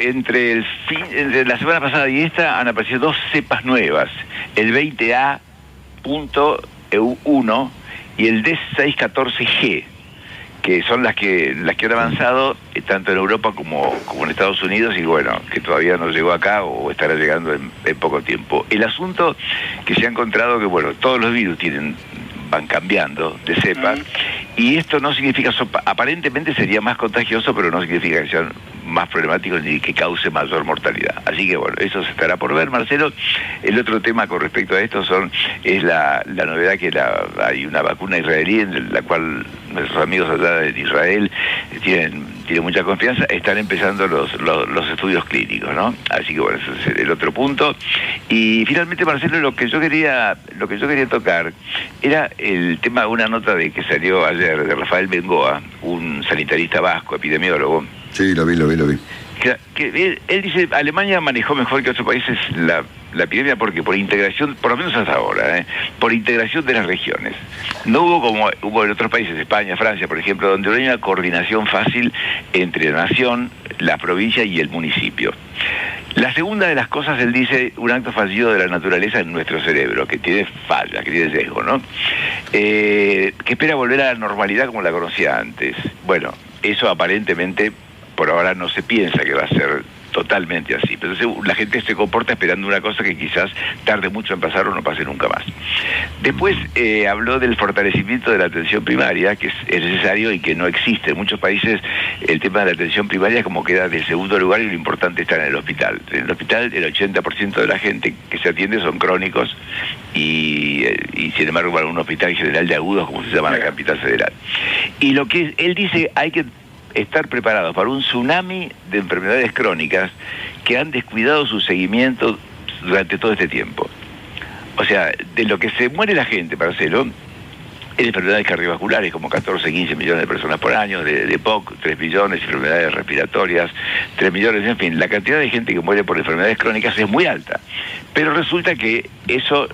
entre la semana pasada y esta han aparecido 2 cepas nuevas, el 20A.EU1 y el D614G, que son las que han avanzado tanto en Europa como en Estados Unidos, y bueno, que todavía no llegó acá o estará llegando en poco tiempo. El asunto que se ha encontrado que, bueno, todos los virus van cambiando de cepa, y esto no significa, aparentemente sería más contagioso, pero no significa que sean más problemáticos ni que cause mayor mortalidad. Así que bueno, eso se estará por ver, Marcelo. El otro tema con respecto a esto es la novedad que hay una vacuna israelí en la cual nuestros amigos allá de Israel tienen mucha confianza, están empezando los estudios clínicos, ¿no? Así que bueno, ese es el otro punto. Y finalmente, Marcelo, lo que yo quería tocar era el tema de una nota que salió ayer de Rafael Bengoa, un sanitarista vasco, epidemiólogo. Sí, lo vi. Que él dice, Alemania manejó mejor que otros países la epidemia porque por integración, por lo menos hasta ahora, por integración de las regiones. No hubo como hubo en otros países, España, Francia, por ejemplo, donde no hay una coordinación fácil entre la nación, la provincia y el municipio. La segunda de las cosas, él dice, un acto fallido de la naturaleza en nuestro cerebro, que tiene fallas, que tiene sesgo, ¿no? Que espera volver a la normalidad como la conocía antes. Bueno, eso aparentemente por ahora no se piensa que va a ser totalmente así, pero la gente se comporta esperando una cosa que quizás tarde mucho en pasar o no pase nunca más. Después habló del fortalecimiento de la atención primaria, que es necesario y que no existe. En muchos países el tema de la atención primaria como queda de segundo lugar, y lo importante está en el hospital. En el hospital el 80% de la gente que se atiende son crónicos y sin embargo para un hospital general de agudos, como se llama en la capital federal. Y lo que él dice, hay que estar preparados para un tsunami de enfermedades crónicas que han descuidado su seguimiento durante todo este tiempo. O sea, de lo que se muere la gente, Marcelo, en enfermedades cardiovasculares, como 14, 15 millones de personas por año, de EPOC, 3 millones, enfermedades respiratorias, 3 millones, en fin, la cantidad de gente que muere por enfermedades crónicas es muy alta. Pero resulta que eso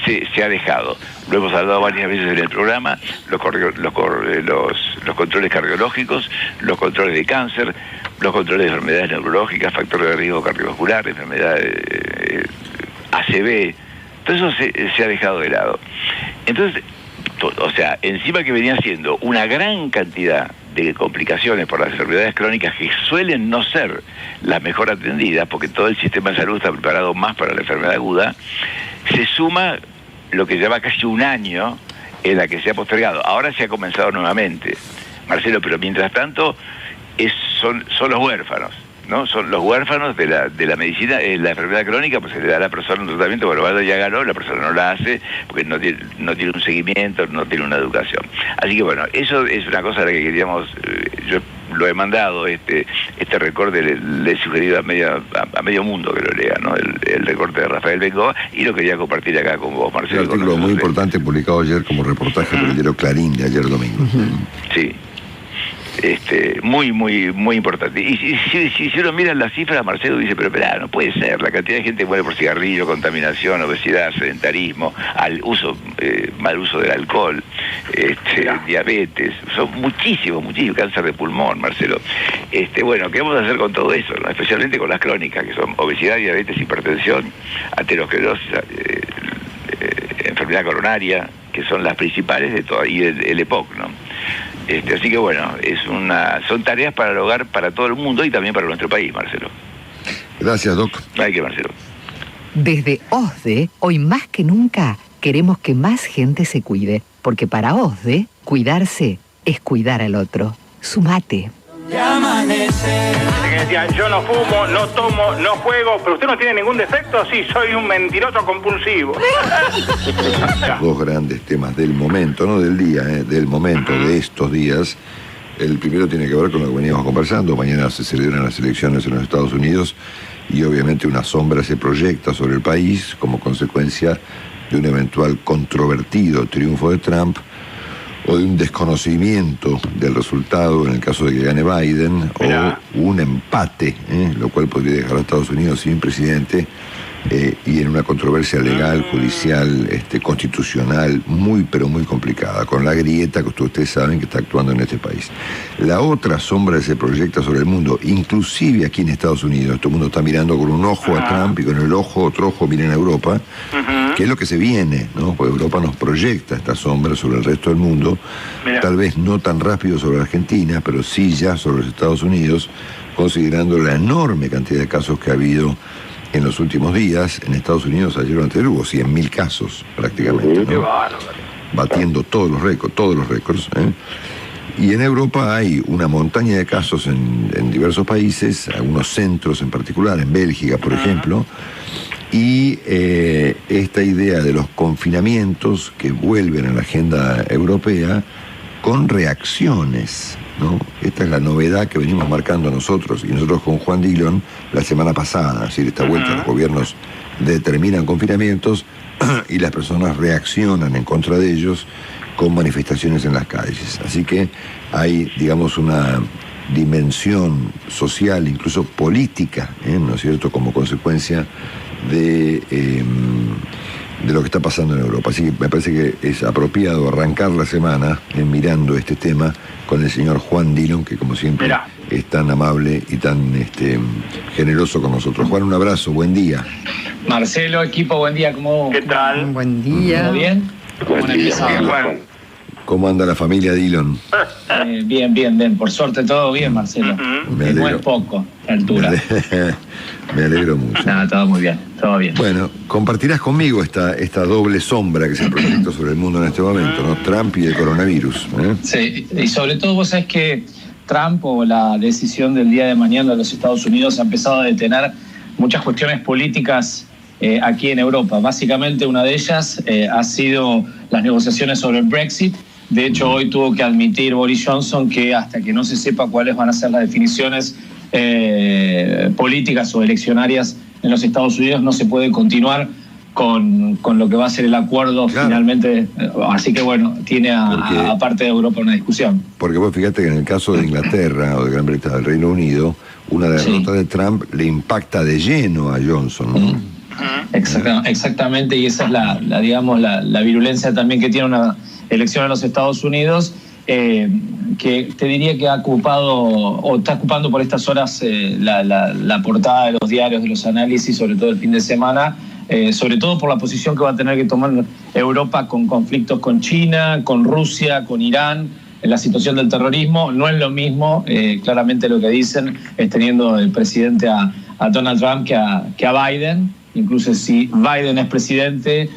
se ha dejado. Lo hemos hablado varias veces en el programa, los controles cardiológicos, los controles de cáncer, los controles de enfermedades neurológicas, factores de riesgo cardiovascular, enfermedades ACV, todo eso se ha dejado de lado. Entonces, o sea, encima que venía siendo una gran cantidad de complicaciones por las enfermedades crónicas que suelen no ser las mejor atendidas, porque todo el sistema de salud está preparado más para la enfermedad aguda, se suma lo que lleva casi un año en la que se ha postergado. Ahora se ha comenzado nuevamente, Marcelo, pero mientras tanto son los huérfanos, ¿no? Son los huérfanos de la medicina. La enfermedad crónica, pues se le da a la persona un tratamiento, bueno, vaya, ya ganó, la persona no la hace porque no tiene un seguimiento, no tiene una educación. Así que bueno, eso es una cosa a la que queríamos, yo lo he mandado, este recorte le he sugerido a medio mundo que lo lea, ¿no? El recorte de Rafael Bengoa, y lo quería compartir acá con vos, Marcelo. Un artículo muy importante publicado ayer como reportaje por el diario Clarín de ayer domingo. Sí. Muy importante. Y si uno mira las cifras, Marcelo dice, pero espera, no puede ser, la cantidad de gente muere por cigarrillo, contaminación, obesidad, sedentarismo, mal uso del alcohol, diabetes, son muchísimos, cáncer de pulmón, Marcelo. Bueno, ¿qué vamos a hacer con todo eso, ¿no? Especialmente con las crónicas, que son obesidad, diabetes, hipertensión, aterosclerosis, enfermedad coronaria, que son las principales de todo, y el EPOC, ¿no? Así que bueno, son tareas para el hogar, para todo el mundo y también para nuestro país, Marcelo. Gracias, Doc. Hay que, Marcelo. Desde OSDE, hoy más que nunca, queremos que más gente se cuide, porque para OSDE, cuidarse es cuidar al otro. Sumate. Yo no fumo, no tomo, no juego, pero usted no tiene ningún defecto. Sí, soy un mentiroso compulsivo. Dos grandes temas del momento, no del día, del momento, de estos días. El primero tiene que ver con lo que veníamos conversando. Mañana se celebran las elecciones en los Estados Unidos y obviamente una sombra se proyecta sobre el país como consecuencia de un eventual controvertido triunfo de Trump, o de un desconocimiento del resultado en el caso de que gane Biden, Mirá. o un empate, lo cual podría dejar a Estados Unidos sin presidente, y en una controversia legal, judicial, constitucional, muy pero muy complicada, con la grieta que ustedes saben que está actuando en este país. La otra sombra que se proyecta sobre el mundo, inclusive aquí en Estados Unidos, todo el mundo está mirando con un ojo a Trump y con el otro ojo miren a Europa, que es lo que se viene, ¿no? Porque Europa nos proyecta esta sombra sobre el resto del mundo, tal vez no tan rápido sobre Argentina, pero sí ya sobre los Estados Unidos, considerando la enorme cantidad de casos que ha habido en los últimos días. En Estados Unidos ayer o anterior hubo 100.000 casos prácticamente, ¿no? Batiendo todos los récords. Y en Europa hay una montaña de casos en diversos países, algunos centros en particular, en Bélgica, por ejemplo, y esta idea de los confinamientos que vuelven a la agenda europea con reacciones, ¿no? Esta es la novedad que venimos marcando nosotros, y nosotros con Juan Dillon la semana pasada. Es decir, esta vuelta los gobiernos determinan confinamientos y las personas reaccionan en contra de ellos con manifestaciones en las calles. Así que hay, digamos, una dimensión social, incluso política, ¿no es cierto?, como consecuencia de lo que está pasando en Europa. Así que me parece que es apropiado arrancar la semana mirando este tema con el señor Juan Dillon, que como siempre es tan amable y tan generoso con nosotros. Juan, un abrazo, buen día. Marcelo, equipo, buen día. ¿Qué tal? Buen día. ¿Todo bien? Buen día, Juan. ¿Cómo anda la familia Dillon? Bien. Por suerte todo bien, Marcelo. Me No alegro. es poco la altura. Me alegro mucho. Nada, todo muy bien, todo bien. Bueno, compartirás conmigo esta doble sombra que se proyecta sobre el mundo en este momento, ¿no? Trump y el coronavirus. Sí, y sobre todo vos sabés que Trump, o la decisión del día de mañana de los Estados Unidos, ha empezado a detener muchas cuestiones políticas aquí en Europa. Básicamente una de ellas ha sido las negociaciones sobre el Brexit. De hecho, hoy tuvo que admitir Boris Johnson que hasta que no se sepa cuáles van a ser las definiciones políticas o eleccionarias en los Estados Unidos, no se puede continuar con lo que va a ser el acuerdo finalmente. Así que bueno, tiene aparte de Europa una discusión. Porque vos fíjate que en el caso de Inglaterra o de Gran Bretaña, del Reino Unido, una derrota de Trump le impacta de lleno a Johnson, ¿no? Exactamente, y esa es la virulencia también que tiene una elección en los Estados Unidos, que te diría que ha ocupado o está ocupando por estas horas la portada de los diarios, de los análisis, sobre todo el fin de semana, sobre todo por la posición que va a tener que tomar Europa con conflictos con China, con Rusia, con Irán, en la situación del terrorismo. No es lo mismo, claramente lo que dicen, es teniendo el presidente a Donald Trump que a Biden. Incluso si Biden es presidente,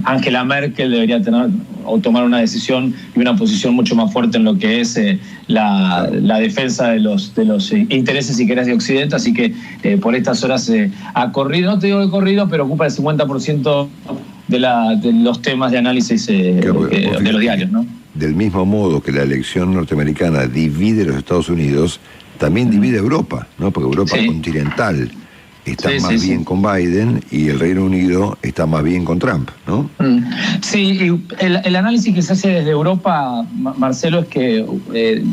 Angela Merkel debería tomar una decisión y una posición mucho más fuerte en lo que es la defensa de los intereses, si querés, de Occidente. Así que por estas horas ha corrido, no te digo que corrido, pero ocupa el 50% de los temas de análisis de los diarios, ¿no? Del mismo modo que la elección norteamericana divide los Estados Unidos, también divide Europa, ¿no? Porque Europa continental está más bien con Biden y el Reino Unido está más bien con Trump, ¿no? Sí, y el análisis que se hace desde Europa, Marcelo, es que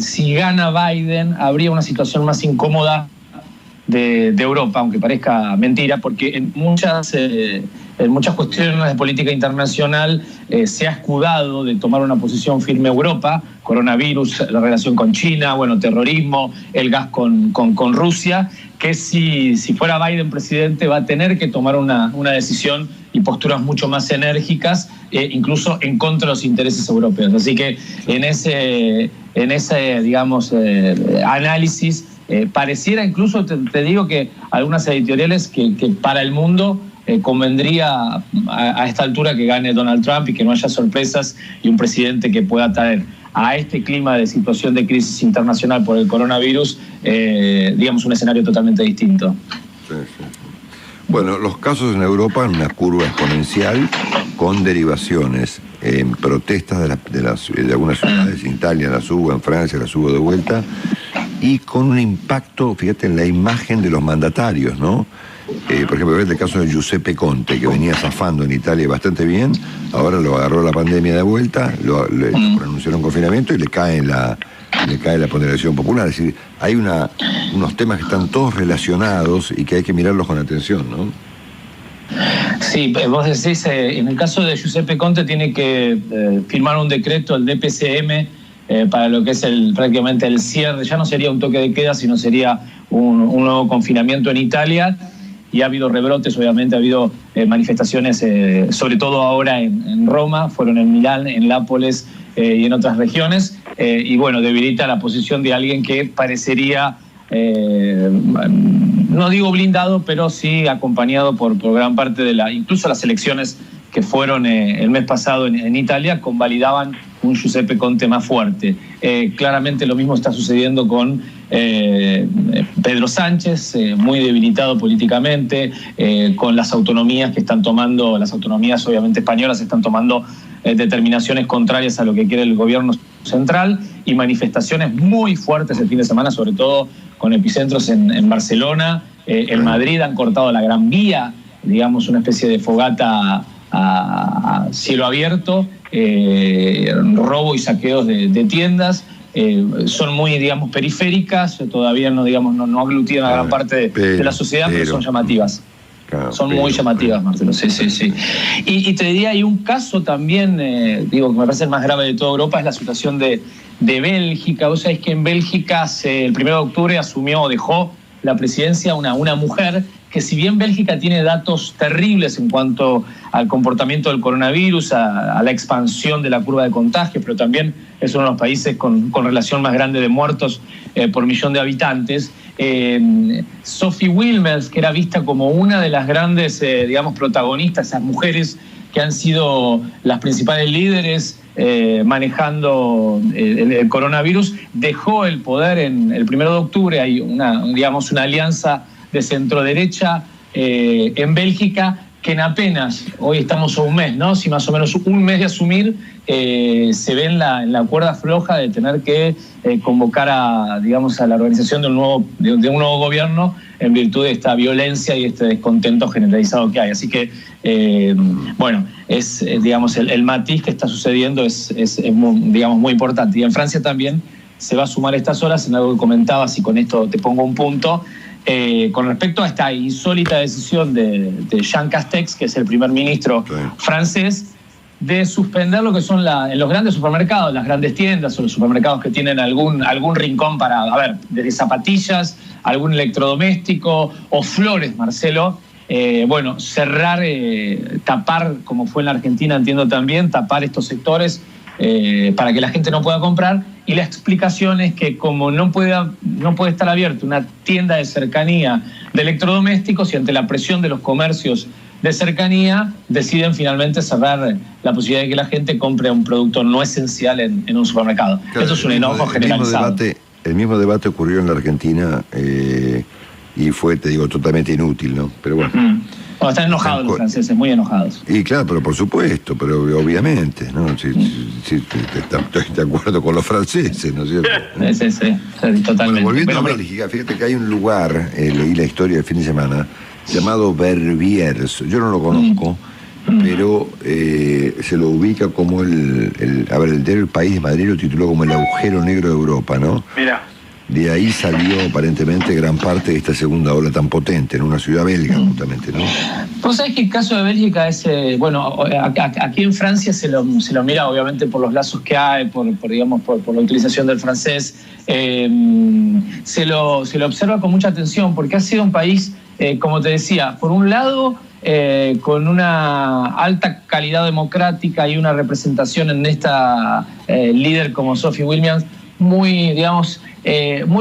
si gana Biden habría una situación más incómoda de Europa, aunque parezca mentira, porque en muchas cuestiones de política internacional se ha escudado de tomar una posición firme Europa: coronavirus, la relación con China, terrorismo, el gas con Rusia, que si fuera Biden presidente va a tener que tomar una decisión y posturas mucho más enérgicas, incluso en contra de los intereses europeos. Así que en ese digamos, análisis, pareciera incluso, te digo que algunas editoriales que para el mundo convendría a esta altura que gane Donald Trump y que no haya sorpresas, y un presidente que pueda traer a este clima de situación de crisis internacional por el coronavirus, digamos, un escenario totalmente distinto. Sí. Bueno, los casos en Europa en una curva exponencial, con derivaciones en protestas de algunas ciudades. En Italia las hubo, en Francia las hubo de vuelta, y con un impacto, fíjate, en la imagen de los mandatarios, ¿no? Por ejemplo, el caso de Giuseppe Conte, que venía zafando en Italia bastante bien, ahora lo agarró la pandemia de vuelta, le pronunciaron confinamiento y le cae la ponderación popular. Es decir, hay unos temas que están todos relacionados y que hay que mirarlos con atención, ¿no? Sí, vos decís, en el caso de Giuseppe Conte tiene que firmar un decreto, el DPCM, para lo que es prácticamente el cierre. Ya no sería un toque de queda, sino sería un nuevo confinamiento en Italia. Y ha habido rebrotes, obviamente, ha habido manifestaciones, sobre todo ahora en Roma, fueron en Milán, en Nápoles y en otras regiones. Y bueno, debilita la posición de alguien que parecería, no digo blindado, pero sí acompañado por gran parte de incluso las elecciones que fueron el mes pasado en Italia, convalidaban un Giuseppe Conte más fuerte. Claramente lo mismo está sucediendo con Pedro Sánchez, muy debilitado políticamente, con las autonomías que están tomando, las autonomías obviamente españolas están tomando determinaciones contrarias a lo que quiere el gobierno central, y manifestaciones muy fuertes el fin de semana, sobre todo con epicentros en Barcelona, en Madrid han cortado la Gran Vía, digamos una especie de fogata a cielo abierto, robo y saqueos de tiendas. Son muy, digamos, periféricas, todavía no aglutinan a gran parte de la sociedad, pero son llamativas. Son muy llamativas, Marcelo, sí. Y te diría, hay un caso también, que me parece el más grave de toda Europa, es la situación de Bélgica. Vos sabés que en Bélgica el 1 de octubre dejó la presidencia una mujer que, si bien Bélgica tiene datos terribles en cuanto al comportamiento del coronavirus, a la expansión de la curva de contagios, pero también es uno de los países con relación más grande de muertos por millón de habitantes. Sophie Wilmers, que era vista como una de las grandes, protagonistas, esas mujeres que han sido las principales líderes manejando el coronavirus, dejó el poder el 1 de octubre. Hay una alianza de centro-derecha en Bélgica, que en apenas, hoy estamos a un mes, ¿no? Si más o menos un mes de asumir, se ve en la cuerda floja de tener que convocar a la organización de un nuevo gobierno en virtud de esta violencia y este descontento generalizado que hay. Así que, es el matiz que está sucediendo es muy importante. Y en Francia también se va a sumar estas horas en algo que comentabas, y con esto te pongo un punto. Con respecto a esta insólita decisión de Jean Castex, que es el primer ministro francés, de suspender lo que son en los grandes supermercados, las grandes tiendas o los supermercados que tienen algún rincón para, desde zapatillas, algún electrodoméstico o flores, Marcelo. Cerrar, tapar, como fue en la Argentina, entiendo también, tapar estos sectores para que la gente no pueda comprar. Y la explicación es que, como no puede estar abierta una tienda de cercanía de electrodomésticos, y ante la presión de los comercios de cercanía, deciden finalmente cerrar la posibilidad de que la gente compre un producto no esencial en un supermercado. Claro, esto es un enojo generalizado. El mismo debate ocurrió en la Argentina y fue, totalmente inútil, ¿no? Pero bueno. Están enojados los franceses, muy enojados. Y claro, pero por supuesto, pero obviamente, ¿no? Estoy de acuerdo con los franceses, ¿no es cierto? Sí, totalmente. Bueno, volviendo a Bélgica, fíjate que hay un lugar, leí la historia el fin de semana, llamado Verviers. Yo no lo conozco, pero se lo ubica como el país de Madrid lo tituló como el agujero negro de Europa, ¿no? Mira. De ahí salió aparentemente gran parte de esta segunda ola tan potente, en una ciudad belga, justamente, ¿no? Vos sabés que el caso de Bélgica es, aquí en Francia se lo mira obviamente por los lazos que hay, por la utilización del francés, se lo observa con mucha atención, porque ha sido un país, como te decía, por un lado, con una alta calidad democrática y una representación en esta líder como Sophie Wilmers, muy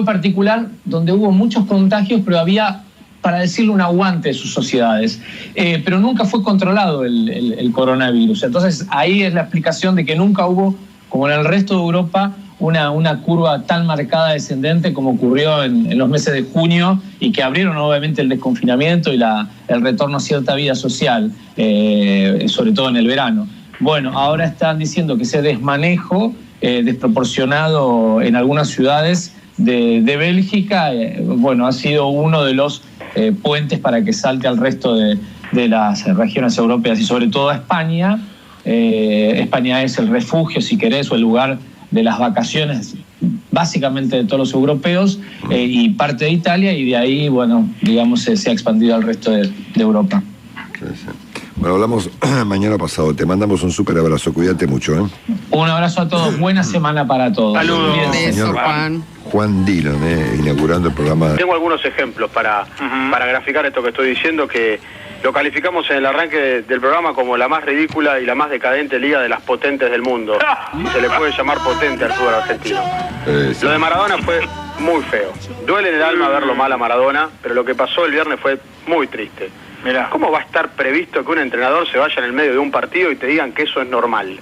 particular, donde hubo muchos contagios, pero había, para decirlo, un aguante de sus sociedades. Pero nunca fue controlado el coronavirus. Entonces, ahí es la explicación de que nunca hubo, como en el resto de Europa, una curva tan marcada descendente como ocurrió en los meses de junio, y que abrieron obviamente el desconfinamiento y el retorno a cierta vida social, sobre todo en el verano. Bueno, ahora están diciendo que ese desmanejo desproporcionado en algunas ciudades de Bélgica, ha sido uno de los puentes para que salte al resto de las regiones europeas y sobre todo a España. España es el refugio, si querés, o el lugar de las vacaciones básicamente de todos los europeos, y parte de Italia, y de ahí, bueno, digamos, se ha expandido al resto de Europa. Sí, sí. Bueno, hablamos mañana pasado. Te mandamos un súper abrazo. Cuídate mucho, ¿eh? Un abrazo a todos. Buena semana para todos. Saludos. Señor Juan Dillon, inaugurando el programa. Tengo algunos ejemplos para graficar esto que estoy diciendo, que lo calificamos en el arranque del programa como la más ridícula y la más decadente liga de las potentes del mundo. Si se le puede llamar potente al fútbol argentino. Sí. Lo de Maradona fue muy feo. Duele en el alma verlo mal a Maradona, pero lo que pasó el viernes fue muy triste. Mirá. ¿Cómo va a estar previsto que un entrenador se vaya en el medio de un partido y te digan que eso es normal?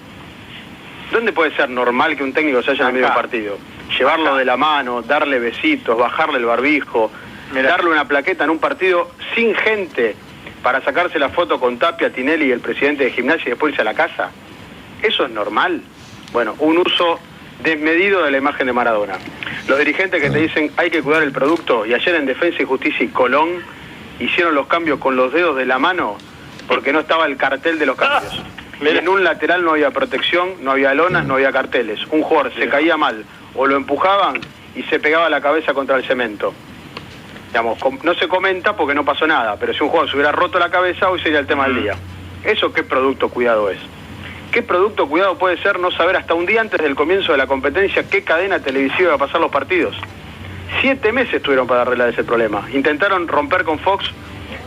¿Dónde puede ser normal que un técnico se vaya en el medio de un partido? Llevarlo de la mano, darle besitos, bajarle el barbijo, darle una plaqueta en un partido sin gente para sacarse la foto con Tapia, Tinelli y el presidente de Gimnasia y después irse a la casa. ¿Eso es normal? Bueno, un uso desmedido de la imagen de Maradona. Los dirigentes que te dicen hay que cuidar el producto, y ayer en Defensa y Justicia y Colón hicieron los cambios con los dedos de la mano porque no estaba el cartel de los cambios. En un lateral no había protección, no había lonas, no había carteles. Un jugador se caía mal o lo empujaban y se pegaba la cabeza contra el cemento. Digamos, no se comenta porque no pasó nada, pero si un jugador se hubiera roto la cabeza, hoy sería el tema del día. ¿Eso qué producto cuidado es? ¿Qué producto cuidado puede ser no saber hasta un día antes del comienzo de la competencia qué cadena televisiva iba a pasar los partidos? 7 meses tuvieron para arreglar ese problema. Intentaron romper con Fox,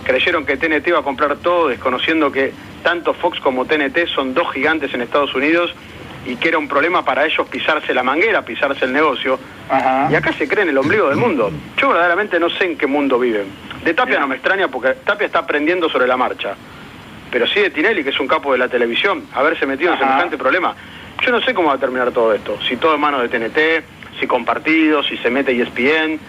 creyeron que TNT iba a comprar todo, desconociendo que tanto Fox como TNT son dos gigantes en Estados Unidos y que era un problema para ellos pisarse la manguera, pisarse el negocio. Ajá. Y acá se creen el ombligo del mundo. Yo verdaderamente no sé en qué mundo viven. De Tapia no me extraña porque Tapia está aprendiendo sobre la marcha. Pero sí de Tinelli, que es un capo de la televisión, haberse metido en semejante problema. Yo no sé cómo va a terminar todo esto. Si todo en manos de TNT, si compartidos, si se mete ESPN,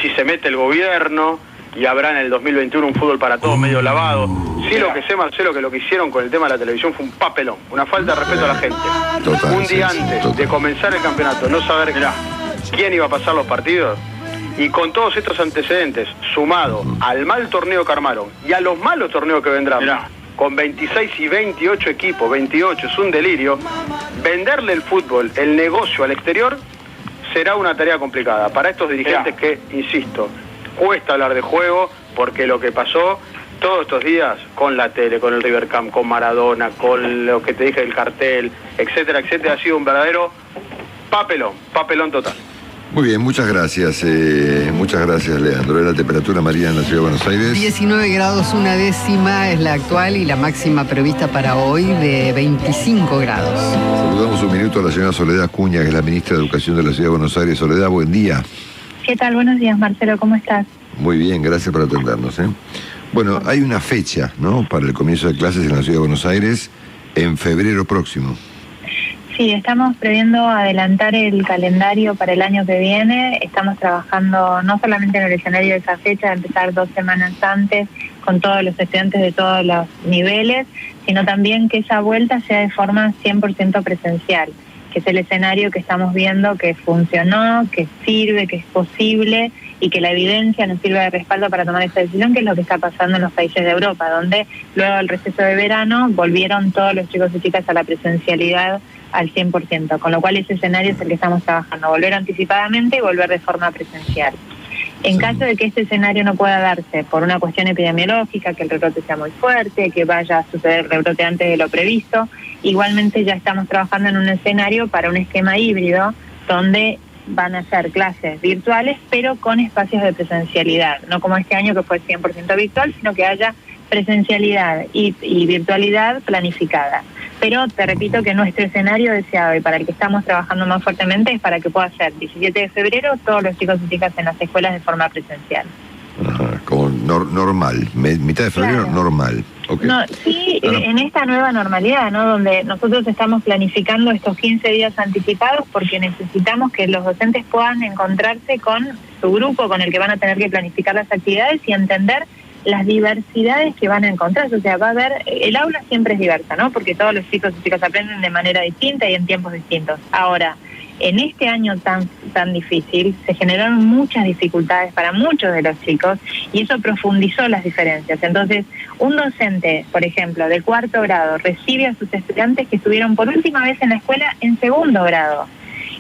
si se mete el gobierno y habrá en el 2021 un fútbol para todos medio lavado. Sí, lo que sé, Marcelo, que lo que hicieron con el tema de la televisión fue un papelón, una falta de respeto a la gente. Total, un día antes de comenzar el campeonato, no saber quién iba a pasar los partidos, y con todos estos antecedentes, sumado al mal torneo que armaron y a los malos torneos que vendrán, con 26 y 28 equipos, 28, es un delirio, venderle el fútbol, el negocio al exterior, será una tarea complicada para estos dirigentes que, insisto, cuesta hablar de juego, porque lo que pasó todos estos días con la tele, con el River Camp, con Maradona, con lo que te dije del cartel, etcétera, etcétera, ha sido un verdadero papelón total. Muy bien, muchas gracias, Leandro. La temperatura marina en la Ciudad de Buenos Aires. 19 grados 1/10 es la actual y la máxima prevista para hoy de 25 grados. Saludamos un minuto a la señora Soledad Acuña, que es la ministra de Educación de la Ciudad de Buenos Aires. Soledad, buen día. ¿Qué tal? Buenos días, Marcelo, ¿cómo estás? Muy bien, gracias por atendernos. Bueno, hay una fecha, ¿no?, para el comienzo de clases en la Ciudad de Buenos Aires en febrero próximo. Sí, estamos previendo adelantar el calendario para el año que viene. Estamos trabajando no solamente en el escenario de esa fecha, de empezar 2 semanas antes con todos los estudiantes de todos los niveles, sino también que esa vuelta sea de forma 100% presencial, que es el escenario que estamos viendo que funcionó, que sirve, que es posible y que la evidencia nos sirve de respaldo para tomar esta decisión, que es lo que está pasando en los países de Europa, donde luego del receso de verano volvieron todos los chicos y chicas a la presencialidad al 100%, con lo cual ese escenario es el que estamos trabajando, volver anticipadamente y volver de forma presencial. En caso de que este escenario no pueda darse por una cuestión epidemiológica, que el rebrote sea muy fuerte, que vaya a suceder el rebrote antes de lo previsto, igualmente ya estamos trabajando en un escenario para un esquema híbrido donde van a ser clases virtuales, pero con espacios de presencialidad, no como este año que fue 100% virtual, sino que haya presencialidad y virtualidad planificada. Pero te repito que nuestro escenario deseado y para el que estamos trabajando más fuertemente es para que pueda ser 17 de febrero todos los chicos y chicas en las escuelas de forma presencial. Ajá, como normal, mitad de febrero, claro. Normal. Okay. No, sí, en esta nueva normalidad, ¿no?, donde nosotros estamos planificando estos 15 días anticipados porque necesitamos que los docentes puedan encontrarse con su grupo con el que van a tener que planificar las actividades y entender las diversidades que van a encontrar. O sea, va a haber, el aula siempre es diversa, ¿no?, porque todos los chicos y chicas aprenden de manera distinta y en tiempos distintos. Ahora, En este año tan difícil se generaron muchas dificultades para muchos de los chicos y eso profundizó las diferencias. Entonces, un docente, por ejemplo, de 4º grado, recibe a sus estudiantes que estuvieron por última vez en la escuela en 2º grado.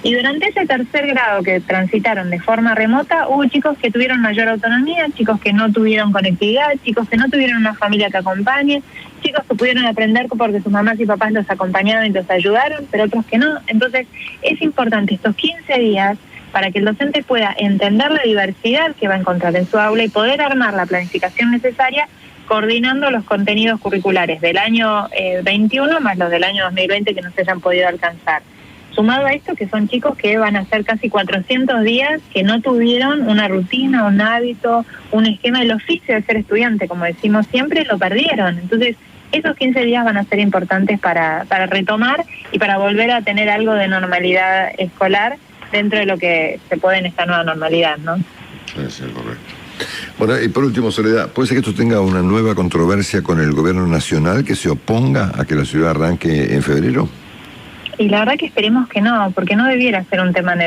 Y durante ese 3er grado que transitaron de forma remota, hubo chicos que tuvieron mayor autonomía, chicos que no tuvieron conectividad, chicos que no tuvieron una familia que acompañe, chicos que pudieron aprender porque sus mamás y papás los acompañaron y los ayudaron, pero otros que no. Entonces, es importante estos 15 días para que el docente pueda entender la diversidad que va a encontrar en su aula y poder armar la planificación necesaria coordinando los contenidos curriculares del año 21 más los del año 2020 que no se hayan podido alcanzar. Sumado a esto que son chicos que van a ser casi 400 días que no tuvieron una rutina, un hábito, un esquema, el oficio de ser estudiante, como decimos siempre, lo perdieron. Entonces, esos 15 días van a ser importantes para retomar y para volver a tener algo de normalidad escolar dentro de lo que se puede en esta nueva normalidad, ¿no? Sí, correcto. Bueno, y por último, Soledad, ¿puede ser que esto tenga una nueva controversia con el gobierno nacional que se oponga a que la ciudad arranque en febrero? Y la verdad que esperemos que no, porque no debiera ser un tema en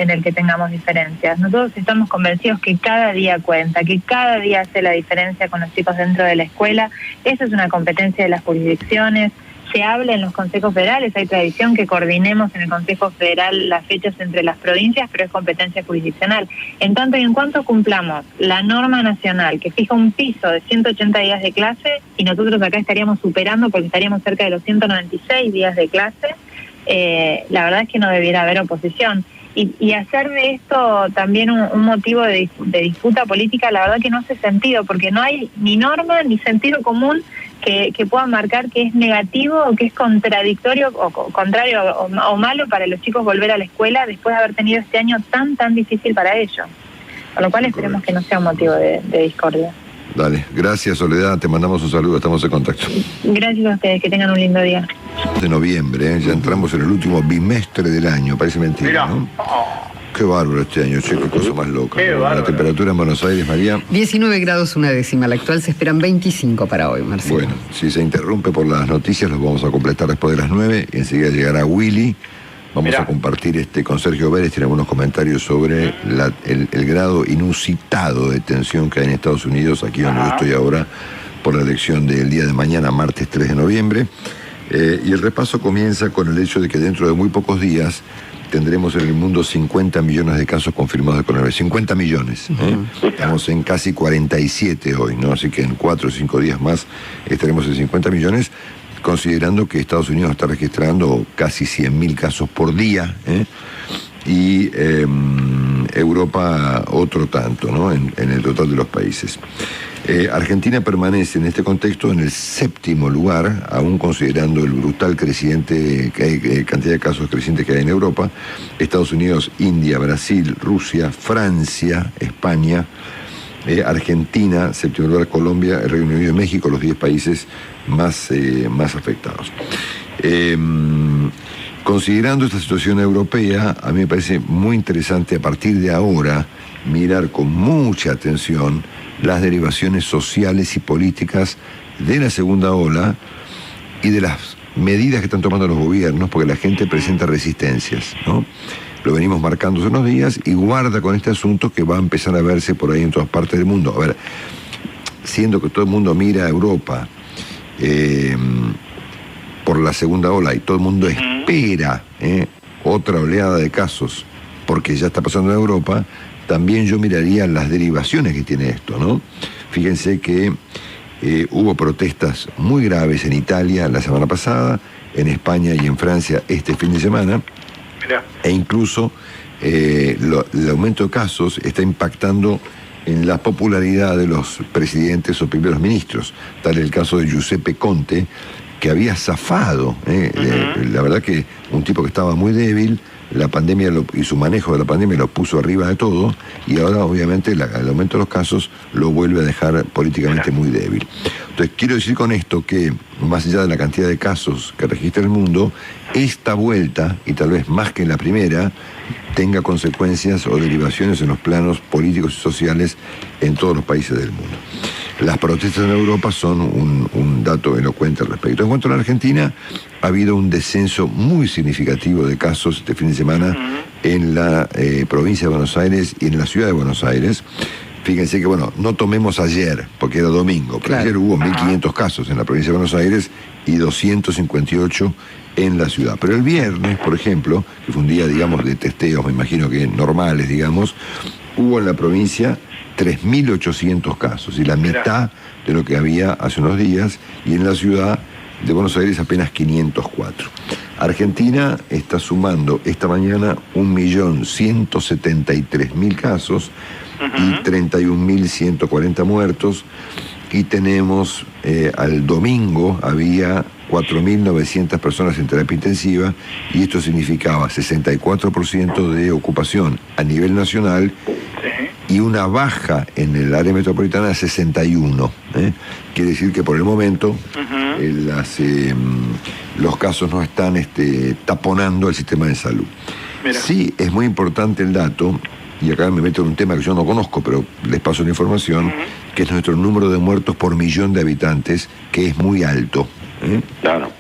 el que tengamos diferencias. Nosotros estamos convencidos que cada día cuenta, que cada día hace la diferencia con los chicos dentro de la escuela. Esa es una competencia de las jurisdicciones. Se habla en los consejos federales, hay tradición que coordinemos en el Consejo Federal las fechas entre las provincias, pero es competencia jurisdiccional. En tanto y en cuanto cumplamos la norma nacional que fija un piso de 180 días de clase, y nosotros acá estaríamos superando porque estaríamos cerca de los 196 días de clase, la verdad es que no debiera haber oposición. Y hacer de esto también un motivo de disputa política, la verdad que no hace sentido, porque no hay ni norma ni sentido común que pueda marcar que es negativo o que es contradictorio o contrario o malo para los chicos volver a la escuela después de haber tenido este año tan difícil para ellos. Con lo cual esperemos que no sea un motivo de discordia. Dale, gracias Soledad, te mandamos un saludo, estamos en contacto. Gracias a ustedes, que tengan un lindo día. De noviembre, ya entramos en el último bimestre del año, parece mentira, ¿no? Qué bárbaro este año, che, qué cosa más loca. ¿No? La temperatura en Buenos Aires, María. 19 grados una décima, la actual se esperan 25 para hoy, Marcelo. Bueno, si se interrumpe por las noticias, los vamos a completar después de las 9, y enseguida llegará Willy. Vamos a compartir con Sergio Vélez, tiene algunos comentarios sobre el grado inusitado de tensión que hay en Estados Unidos, aquí donde yo estoy ahora, por la elección del día de mañana, martes 3 de noviembre. Y el repaso comienza con el hecho de que dentro de muy pocos días tendremos en el mundo 50 millones de casos confirmados de coronavirus. 50 millones. Estamos en casi 47 hoy, ¿no? Así que en 4 o 5 días más estaremos en 50 millones. Considerando que Estados Unidos está registrando casi 100.000 casos por día, y Europa otro tanto, ¿no? En el total de los países. Argentina permanece en este contexto en el 7º lugar, aún considerando el brutal cantidad de casos crecientes que hay en Europa. Estados Unidos, India, Brasil, Rusia, Francia, España, Argentina, 7º lugar, Colombia, el Reino Unido y México, los 10 países más afectados. Considerando esta situación europea, a mí me parece muy interesante a partir de ahora mirar con mucha atención las derivaciones sociales y políticas de la segunda ola y de las medidas que están tomando los gobiernos, porque la gente presenta resistencias, ¿no? Lo venimos marcando hace unos días y guarda con este asunto que va a empezar a verse por ahí en todas partes del mundo. A ver, siendo que todo el mundo mira a Europa por la segunda ola y todo el mundo espera otra oleada de casos porque ya está pasando en Europa, también yo miraría las derivaciones que tiene esto, ¿no? Fíjense que hubo protestas muy graves en Italia la semana pasada, en España y en Francia este fin de semana. E incluso el aumento de casos está impactando en la popularidad de los presidentes o primeros ministros. Tal es el caso de Giuseppe Conte, que había zafado. La verdad que un tipo que estaba muy débil, la pandemia y su manejo de la pandemia lo puso arriba de todo, y ahora obviamente el aumento de los casos lo vuelve a dejar políticamente muy débil. Entonces quiero decir con esto que, más allá de la cantidad de casos que registra el mundo, esta vuelta, y tal vez más que en la primera, tenga consecuencias o derivaciones en los planos políticos y sociales en todos los países del mundo. Las protestas en Europa son un dato elocuente al respecto. En cuanto a la Argentina, ha habido un descenso muy significativo de casos este fin de semana en la provincia de Buenos Aires y en la ciudad de Buenos Aires. Fíjense que, bueno, no tomemos ayer, porque era domingo, pero ayer hubo 1.500 casos en la provincia de Buenos Aires y 258 en la ciudad. Pero el viernes, por ejemplo, que fue un día, digamos, de testeos, me imagino que normales, digamos, hubo en la provincia 3.800 casos, y la mitad de lo que había hace unos días, y en la ciudad de Buenos Aires apenas 504. Argentina está sumando esta mañana 1.173.000 casos y 31.140 muertos, y tenemos al domingo había 4.900 personas en terapia intensiva, y esto significaba 64% de ocupación a nivel nacional y una baja en el área metropolitana de 61. Quiere decir que por el momento los casos no están taponando el sistema de salud. Mira. Sí, es muy importante el dato, y acá me meto en un tema que yo no conozco, pero les paso la información, que es nuestro número de muertos por millón de habitantes, que es muy alto. Claro.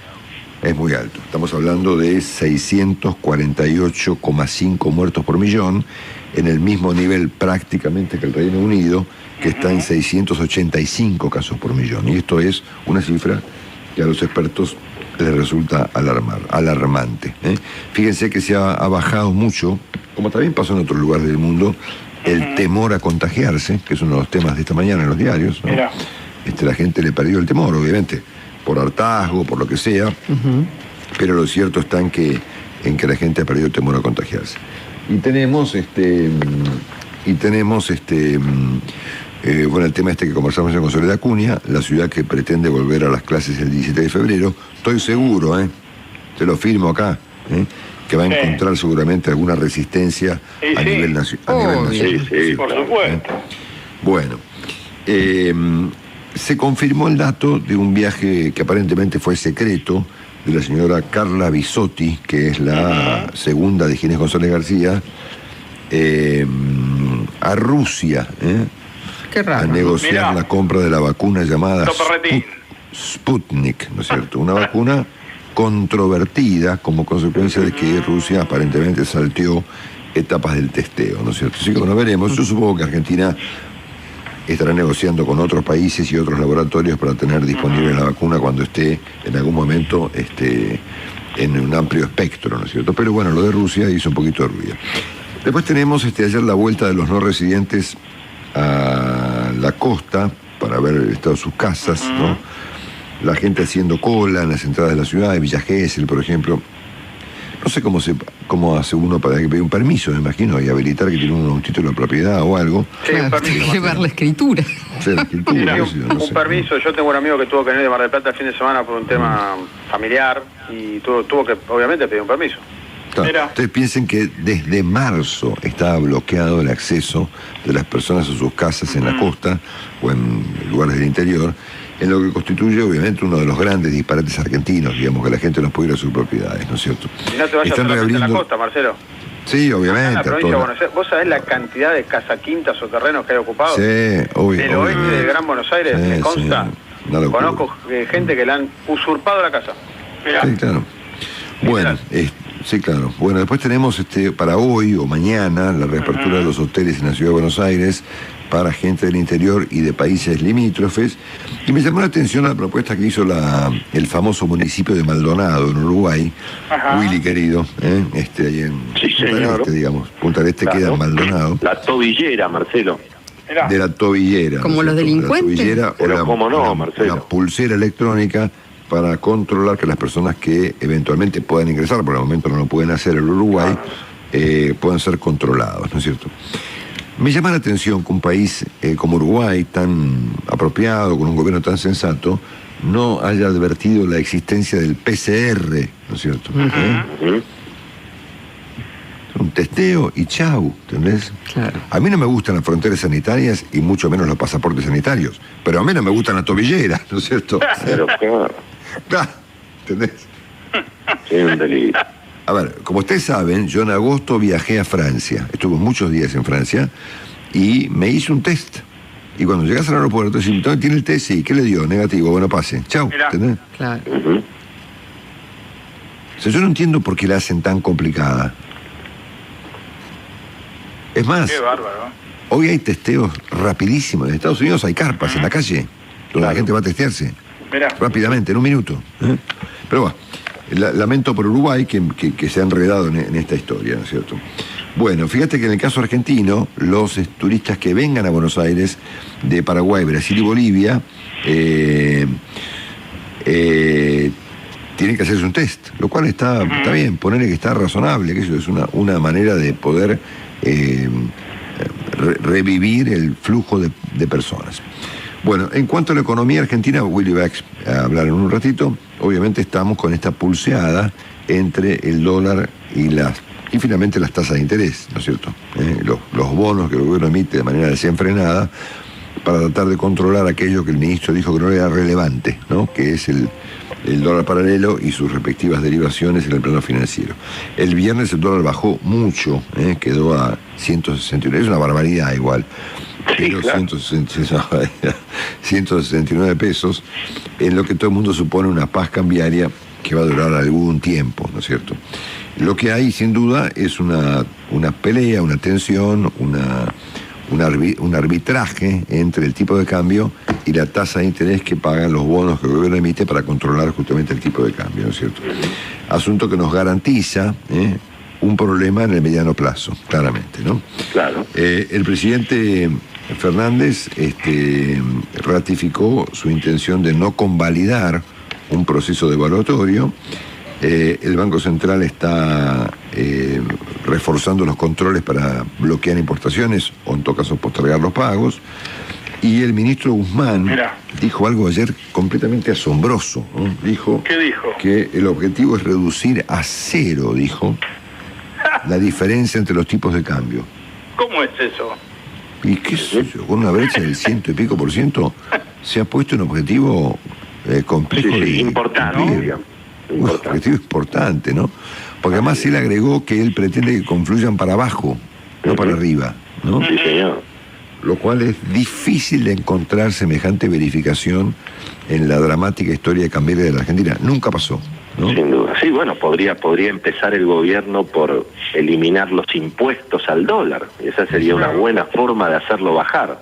Es muy alto. Estamos hablando de 648,5 muertos por millón, en el mismo nivel prácticamente que el Reino Unido, que está en 685 casos por millón. Y esto es una cifra que a los expertos les resulta alarmante. Fíjense que se ha bajado mucho, como también pasó en otros lugares del mundo, el temor a contagiarse, que es uno de los temas de esta mañana en los diarios, ¿no? La gente le perdió el temor, obviamente, por hartazgo, por lo que sea, pero lo cierto está en que la gente ha perdido el temor a contagiarse. Y tenemos el tema que conversamos con Soledad Acuña, la ciudad que pretende volver a las clases el 17 de febrero. Estoy seguro, te lo firmo acá, que va a encontrar seguramente alguna resistencia a nivel nacional. Sí, por supuesto. Bueno, se confirmó el dato de un viaje que aparentemente fue secreto de la señora Carla Bisotti, que es la segunda de Ginés González García, a Rusia, Qué raro. a negociar la compra de la vacuna llamada Sputnik, ¿no es cierto? Una vacuna controvertida como consecuencia de que Rusia aparentemente salteó etapas del testeo, ¿no es cierto? Así que bueno, veremos. Yo supongo que Argentina estará negociando con otros países y otros laboratorios para tener disponible la vacuna cuando esté en algún momento en un amplio espectro, ¿no es cierto? Pero bueno, lo de Rusia hizo un poquito de ruido. Después tenemos ayer la vuelta de los no residentes a la costa para ver el estado de sus casas, ¿no? La gente haciendo cola en las entradas de la ciudad, de Villa Gesell, por ejemplo. No sé cómo hace uno para que pedir un permiso, me imagino, y habilitar que tiene un título de propiedad o algo. Sí, un permiso. Llevar la escritura. Sí, la escritura. Un permiso. Yo tengo un amigo que tuvo que venir de Mar del Plata el fin de semana por un tema familiar y tuvo que, obviamente, pedir un permiso. Claro. Ustedes piensen que desde marzo estaba bloqueado el acceso de las personas a sus casas en la costa o en lugares del interior, en lo que constituye obviamente uno de los grandes disparates argentinos, digamos, que la gente no puede ir a sus propiedades, ¿no es cierto? Y no te vayas solamente a la costa, Marcelo. Sí, obviamente. En la provincia de Buenos Aires, ¿vos sabés la cantidad de casaquintas o terrenos que hay ocupados? Sí, obvio. Del oeste del Gran Buenos Aires, me consta. Sí, conozco gente que le han usurpado la casa. Mirá. Sí, claro. Bueno, sí, claro. Bueno, después tenemos para hoy o mañana la reapertura de los hoteles en la ciudad de Buenos Aires para gente del interior y de países limítrofes. Y me llamó la atención la propuesta que hizo el famoso municipio de Maldonado, en Uruguay. Willy, querido, ahí en Punta del Este, digamos. Punta del Este queda en Maldonado. La tobillera, Marcelo. De la tobillera. Como los delincuentes. La tobillera, pero cómo no, Marcelo. La pulsera electrónica para controlar que las personas que eventualmente puedan ingresar, por el momento no lo pueden hacer en Uruguay, puedan ser controlados, ¿no es cierto? Me llama la atención que un país como Uruguay, tan apropiado, con un gobierno tan sensato, no haya advertido la existencia del PCR, ¿no es cierto? Un testeo y chau, ¿entendés? Claro. A mí no me gustan las fronteras sanitarias y mucho menos los pasaportes sanitarios, pero a mí no me gustan las tobilleras, ¿no es cierto? Pero claro. ¿Entendés? Sí, un delito. A ver, como ustedes saben, yo en agosto viajé a Francia. Estuve muchos días en Francia y me hice un test. Y cuando llegas al aeropuerto, decís, ¿tiene el test? Sí. ¿Qué le dio? Negativo. Bueno, pase. Chau. ¿Entendés? Claro. O sea, yo no entiendo por qué la hacen tan complicada. Es más, Qué bárbaro. hoy hay testeos rapidísimos. En Estados Unidos hay carpas en la calle donde la gente va a testearse. Mirá. Rápidamente, en un minuto. Pero bueno, lamento por Uruguay que se ha enredado en esta historia, ¿no es cierto? Bueno, fíjate que en el caso argentino, los turistas que vengan a Buenos Aires de Paraguay, Brasil y Bolivia tienen que hacerse un test, lo cual está bien, ponerle que está razonable, que eso es una manera de poder revivir el flujo de personas. Bueno, en cuanto a la economía argentina, Willy va a hablar en un ratito. Obviamente estamos con esta pulseada entre el dólar y finalmente las tasas de interés, ¿no es cierto? Los bonos que el gobierno emite de manera desenfrenada para tratar de controlar aquello que el ministro dijo que no era relevante, ¿no? Que es el dólar paralelo y sus respectivas derivaciones en el plano financiero. El viernes el dólar bajó mucho, quedó a 169, es una barbaridad igual. Pero claro. 169 pesos, en lo que todo el mundo supone una paz cambiaria que va a durar algún tiempo, ¿no es cierto? Lo que hay, sin duda, es una pelea, una tensión, un arbitraje entre el tipo de cambio y la tasa de interés que pagan los bonos que el gobierno emite para controlar justamente el tipo de cambio, ¿no es cierto? Asunto que nos garantiza un problema en el mediano plazo, claramente, ¿no? Claro. El presidente Fernández ratificó su intención de no convalidar un proceso devaluatorio. El Banco Central está reforzando los controles para bloquear importaciones o en todo caso postergar los pagos. Y el ministro Guzmán dijo algo ayer completamente asombroso, ¿no? ¿Qué dijo? Que el objetivo es reducir a cero, dijo, la diferencia entre los tipos de cambio. ¿Cómo es eso? ¿Y qué sé yo? Con una brecha del 100 y pico por ciento se ha puesto un objetivo complejo. Sí, importante, ¿no? Un objetivo importante, ¿no? Porque además él agregó que él pretende que confluyan para abajo, no para arriba, ¿no? Sí, señor. Lo cual es difícil de encontrar semejante verificación en la dramática historia cambiaria de la Argentina. Nunca pasó, ¿no? Sin duda. Sí, bueno, podría empezar el gobierno por eliminar los impuestos al dólar. Esa sería una buena forma de hacerlo bajar.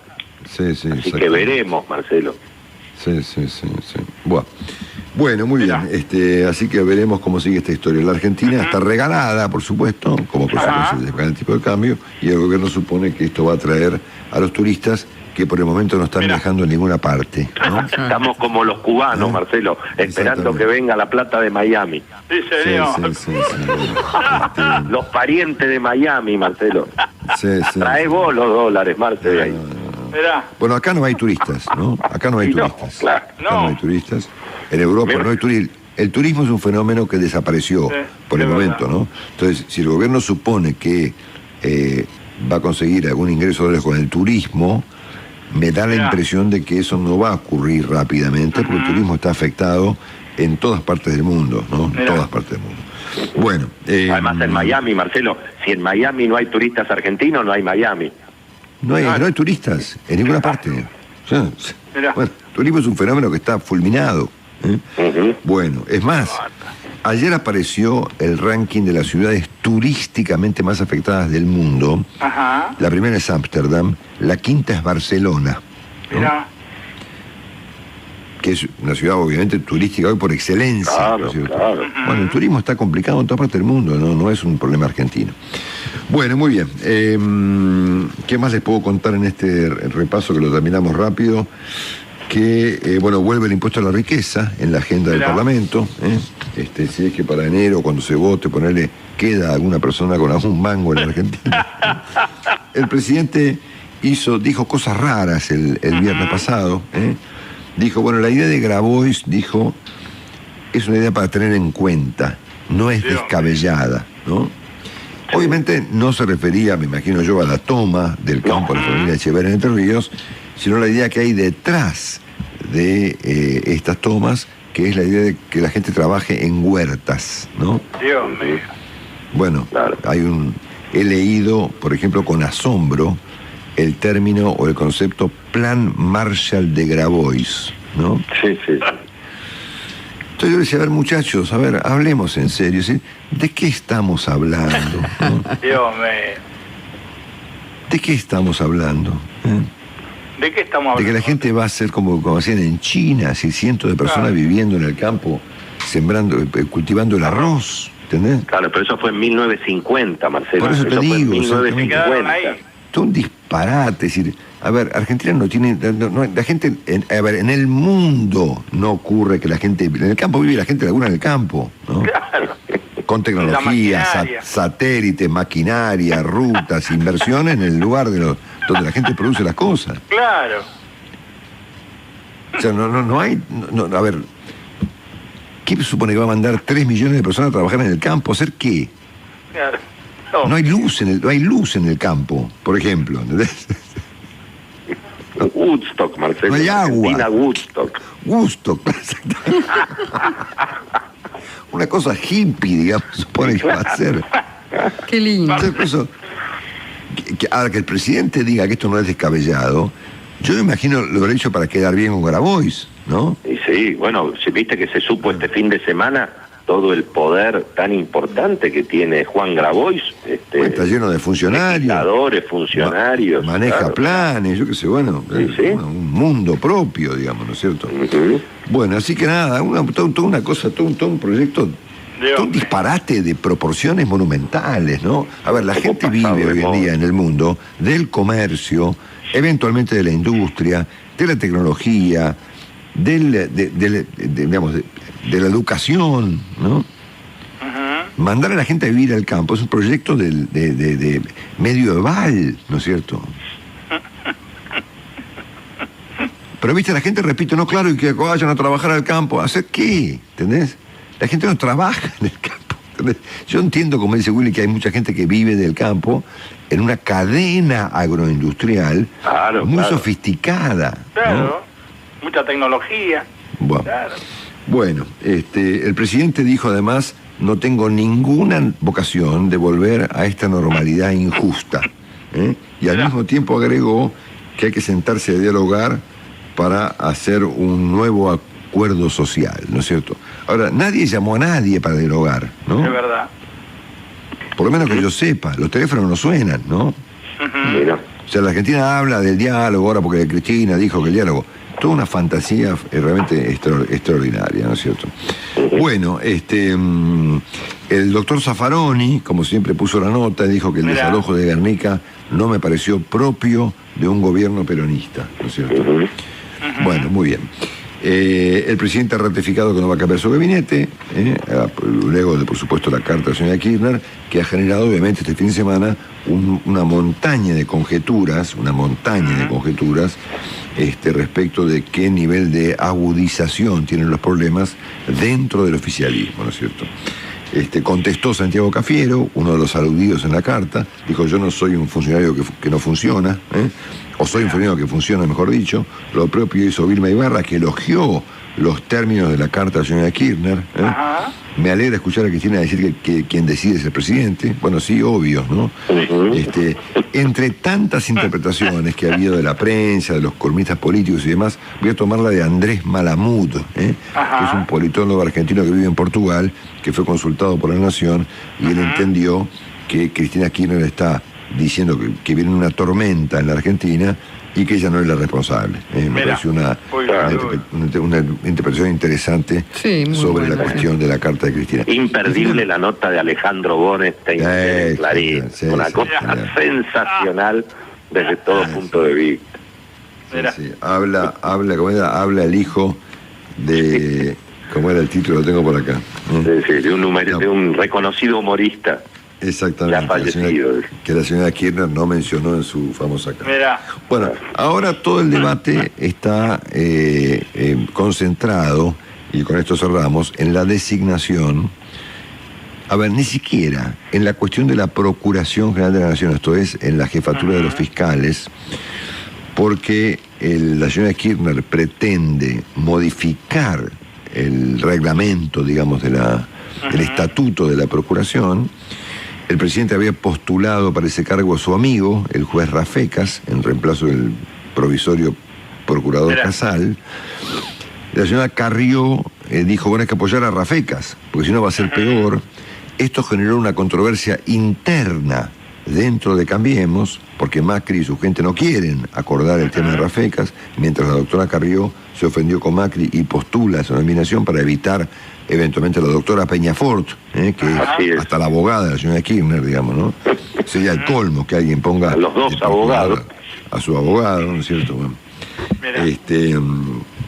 Sí, sí. Así que veremos, Marcelo. Sí. Bueno, muy bien. Así que veremos cómo sigue esta historia. La Argentina está regalada, por supuesto, como consecuencia del tipo de cambio, y el gobierno supone que esto va a atraer a los turistas que por el momento no están viajando en ninguna parte, ¿no? Estamos como los cubanos, Marcelo, esperando que venga la plata de Miami. Sí, señor. Sí. Los parientes de Miami, Marcelo. Sí. Trae vos los dólares, Marcelo. Ahí. Bueno, acá no hay turistas, ¿no? Acá no hay turistas. Claro. Acá no hay turistas. En Europa no hay turismo. El turismo es un fenómeno que desapareció por el momento, ¿no? Entonces, si el gobierno supone que va a conseguir algún ingreso de dólares con el turismo, me da la impresión de que eso no va a ocurrir rápidamente, porque el turismo está afectado en todas partes del mundo, ¿no? En todas partes del mundo. Bueno. Además en Miami, Marcelo, si en Miami no hay turistas argentinos, no hay Miami. No hay turistas en ninguna parte. O sea, bueno, el turismo es un fenómeno que está fulminado. Bueno, es más, ayer apareció el ranking de las ciudades turísticamente más afectadas del mundo. La primera es Ámsterdam, la quinta es Barcelona, ¿no? Que es una ciudad obviamente turística hoy por excelencia. Claro. Bueno, el turismo está complicado en toda parte del mundo, no es un problema argentino. Bueno, muy bien. ¿Qué más les puedo contar en este repaso que lo terminamos rápido? Que, vuelve el impuesto a la riqueza en la agenda del Parlamento. Si es que para enero, cuando se vote, queda alguna persona con algún mango en la Argentina. El presidente dijo cosas raras el viernes pasado. Dijo, la idea de Grabois, es una idea para tener en cuenta, no es descabellada, ¿no? Obviamente no se refería, me imagino yo, a la toma del campo de la familia Echeverría en Entre Ríos, sino la idea que hay detrás de estas tomas, que es la idea de que la gente trabaje en huertas, ¿no? Dios mío. Bueno, he leído, por ejemplo, con asombro, el término o el concepto Plan Marshall de Grabois, ¿no? Sí. Entonces yo le decía, a ver, muchachos, a ver, hablemos en serio, ¿sí? ¿De qué estamos hablando? ¿No? Dios mío. ¿De qué estamos hablando? ¿De qué estamos hablando? De que la gente va a ser como hacían en China, así, cientos de personas viviendo en el campo, sembrando, cultivando el arroz, ¿entendés? Claro, pero eso fue en 1950, Marcelo. Por eso te fue en digo, 1950. Todo un disparate, es decir, a ver, Argentina no tiene, la gente, en el mundo no ocurre que la gente, en el campo vive la gente labura en el campo, ¿no? Claro. Con tecnología, satélites, maquinaria, rutas, inversiones en el lugar donde la gente produce las cosas. Claro. O sea, no hay, a ver, ¿qué supone que va a mandar 3 millones de personas a trabajar en el campo? ¿Hacer qué? Claro. No hay luz en el campo, por ejemplo, ¿entendés? Woodstock, Marcelo. No hay agua. Argentina, Woodstock. Una cosa hippie, digamos, supone que va a ser. Qué lindo. Entonces, ahora que el presidente diga que esto no es descabellado, yo me imagino lo habrá dicho para quedar bien con Grabois, ¿no? Y sí, bueno, si viste que se supo este fin de semana todo el poder tan importante que tiene Juan Grabois. Está lleno de funcionarios. Legisladores, funcionarios. Maneja claro. planes, yo qué sé, bueno, Sí. Un mundo propio, digamos, ¿no es cierto? Uh-huh. Bueno, así que nada, toda una cosa, todo un proyecto, todo un disparate de proporciones monumentales, ¿no? A ver, la gente vive hoy en día en el mundo del comercio, eventualmente de la industria, de la tecnología, digamos, de la educación, ¿no? Uh-huh. Mandar a la gente a vivir al campo es un proyecto de medieval, ¿no es cierto? Pero viste, la gente repite, no, claro, y que vayan a trabajar al campo, ¿a hacer qué? ¿Entendés? La gente no trabaja en el campo, ¿entendés? Yo entiendo, como dice Willy, que hay mucha gente que vive del campo en una cadena agroindustrial muy sofisticada. Claro, ¿no? Mucha tecnología. Bueno. Claro. Bueno, el presidente dijo además, no tengo ninguna vocación de volver a esta normalidad injusta. Y al mismo tiempo agregó que hay que sentarse a dialogar para hacer un nuevo acuerdo social, ¿no es cierto? Ahora, nadie llamó a nadie para dialogar, ¿no? Es verdad. Por lo menos que yo sepa, los teléfonos no suenan, ¿no? Uh-huh. O sea, la Argentina habla del diálogo ahora porque Cristina dijo que el diálogo... Toda una fantasía realmente extraordinaria, ¿no es cierto? Bueno, el doctor Zaffaroni, como siempre puso la nota, dijo que el desalojo de Guernica no me pareció propio de un gobierno peronista, ¿no es cierto? Bueno, muy bien. El presidente ha ratificado que no va a cambiar su gabinete, luego de, por supuesto, la carta de la señora Kirchner, que ha generado, obviamente, este fin de semana una montaña de conjeturas, respecto de qué nivel de agudización tienen los problemas dentro del oficialismo, ¿no es cierto? Contestó Santiago Cafiero, uno de los aludidos en la carta, dijo, yo no soy un funcionario que no funciona, o soy un funcionario que funciona, mejor dicho. Lo propio hizo Vilma Ibarra, que elogió los términos de la carta de la señora Kirchner. Me alegra escuchar a Cristina decir que quien decide es el presidente. Bueno, sí, obvio, ¿no? Entre tantas interpretaciones que ha habido de la prensa, de los columnistas políticos y demás, voy a tomar la de Andrés Malamud, que es un politólogo argentino que vive en Portugal, que fue consultado por La Nación, y él entendió que Cristina Kirchner está diciendo que viene una tormenta en la Argentina y que ella no es la responsable. Me pareció una interpretación interesante sobre la cuestión de la carta de Cristina. Imperdible la nota de Alejandro Bonestein en Clarín. Una cosa sensacional desde todo punto de vista. Sí. Habla el hijo de... ¿Cómo era el título? Lo tengo por acá. De un reconocido humorista. Exactamente, que la señora Kirchner no mencionó en su famosa carta. Bueno, ahora todo el debate está concentrado, y con esto cerramos, en la designación, ni siquiera en la cuestión de la Procuración General de la Nación, esto es, en la jefatura de los fiscales, porque la señora Kirchner pretende modificar el reglamento, digamos, del estatuto de la Procuración, El presidente había postulado para ese cargo a su amigo, el juez Rafecas, en reemplazo del provisorio procurador Casal. La señora Carrió dijo, bueno, hay que apoyar a Rafecas, porque si no va a ser peor. Esto generó una controversia interna dentro de Cambiemos, porque Macri y su gente no quieren acordar el tema de Rafecas, mientras la doctora Carrió se ofendió con Macri y postula esa nominación para evitar eventualmente la doctora Peñafort, que es hasta la abogada de la señora Kirchner, digamos, ¿no? Sería el colmo que alguien ponga... A los dos abogados. A su abogado, ¿no es cierto? Bueno,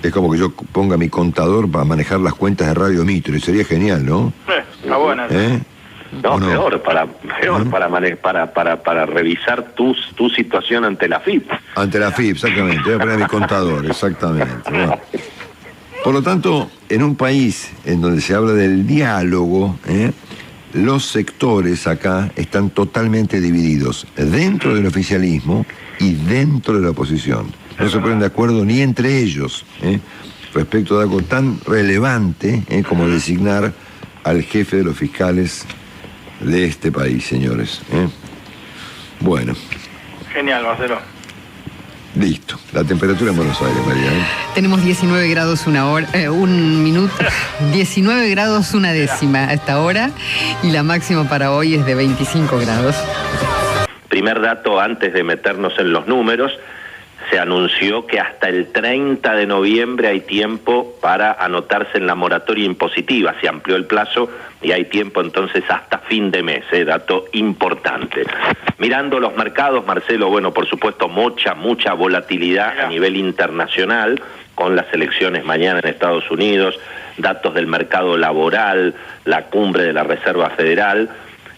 es como que yo ponga mi contador para manejar las cuentas de Radio Mitre, sería genial, ¿no? Está buena. No, peor, para revisar tu situación ante la FIP. Ante la FIP, exactamente. Voy a poner a mi contador, exactamente. Bueno. Por lo tanto, en un país en donde se habla del diálogo, los sectores acá están totalmente divididos dentro del oficialismo y dentro de la oposición. No se ponen de acuerdo ni entre ellos respecto de algo tan relevante como designar al jefe de los fiscales de este país, señores. Bueno. Genial, Marcelo. Listo. La temperatura en Buenos Aires, María. Tenemos 19 grados un minuto, 19 grados una décima a esta hora, y la máxima para hoy es de 25 grados. Primer dato antes de meternos en los números. Se anunció que hasta el 30 de noviembre hay tiempo para anotarse en la moratoria impositiva. Se amplió el plazo y hay tiempo entonces hasta fin de mes, dato importante. Mirando los mercados, Marcelo, bueno, por supuesto, mucha volatilidad a nivel internacional, con las elecciones mañana en Estados Unidos, datos del mercado laboral, la cumbre de la Reserva Federal.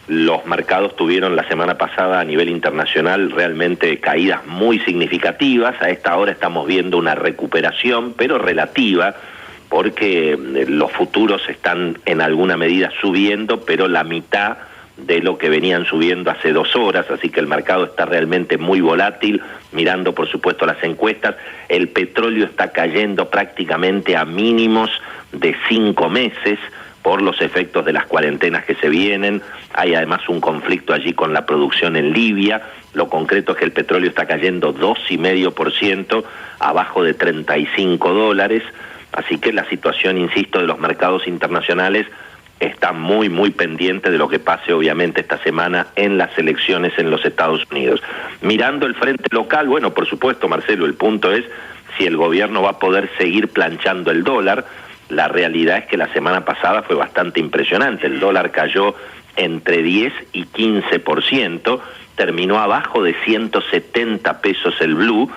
Los mercados tuvieron la semana pasada a nivel internacional realmente caídas muy significativas. A esta hora estamos viendo una recuperación, pero relativa, porque los futuros están en alguna medida subiendo, pero la mitad de lo que venían subiendo hace 2 horas, así que el mercado está realmente muy volátil. Mirando por supuesto las encuestas, el petróleo está cayendo prácticamente a mínimos de 5 meses, por los efectos de las cuarentenas que se vienen. Hay además un conflicto allí con la producción en Libia. Lo concreto es que el petróleo está cayendo 2,5%, abajo de $35. Así que la situación, insisto, de los mercados internacionales está muy pendiente de lo que pase obviamente esta semana en las elecciones en los Estados Unidos. Mirando el frente local, bueno, por supuesto, Marcelo, el punto es si el gobierno va a poder seguir planchando el dólar. La realidad es que la semana pasada fue bastante impresionante. El dólar cayó entre 10 y 15%, terminó abajo de 170 pesos el blue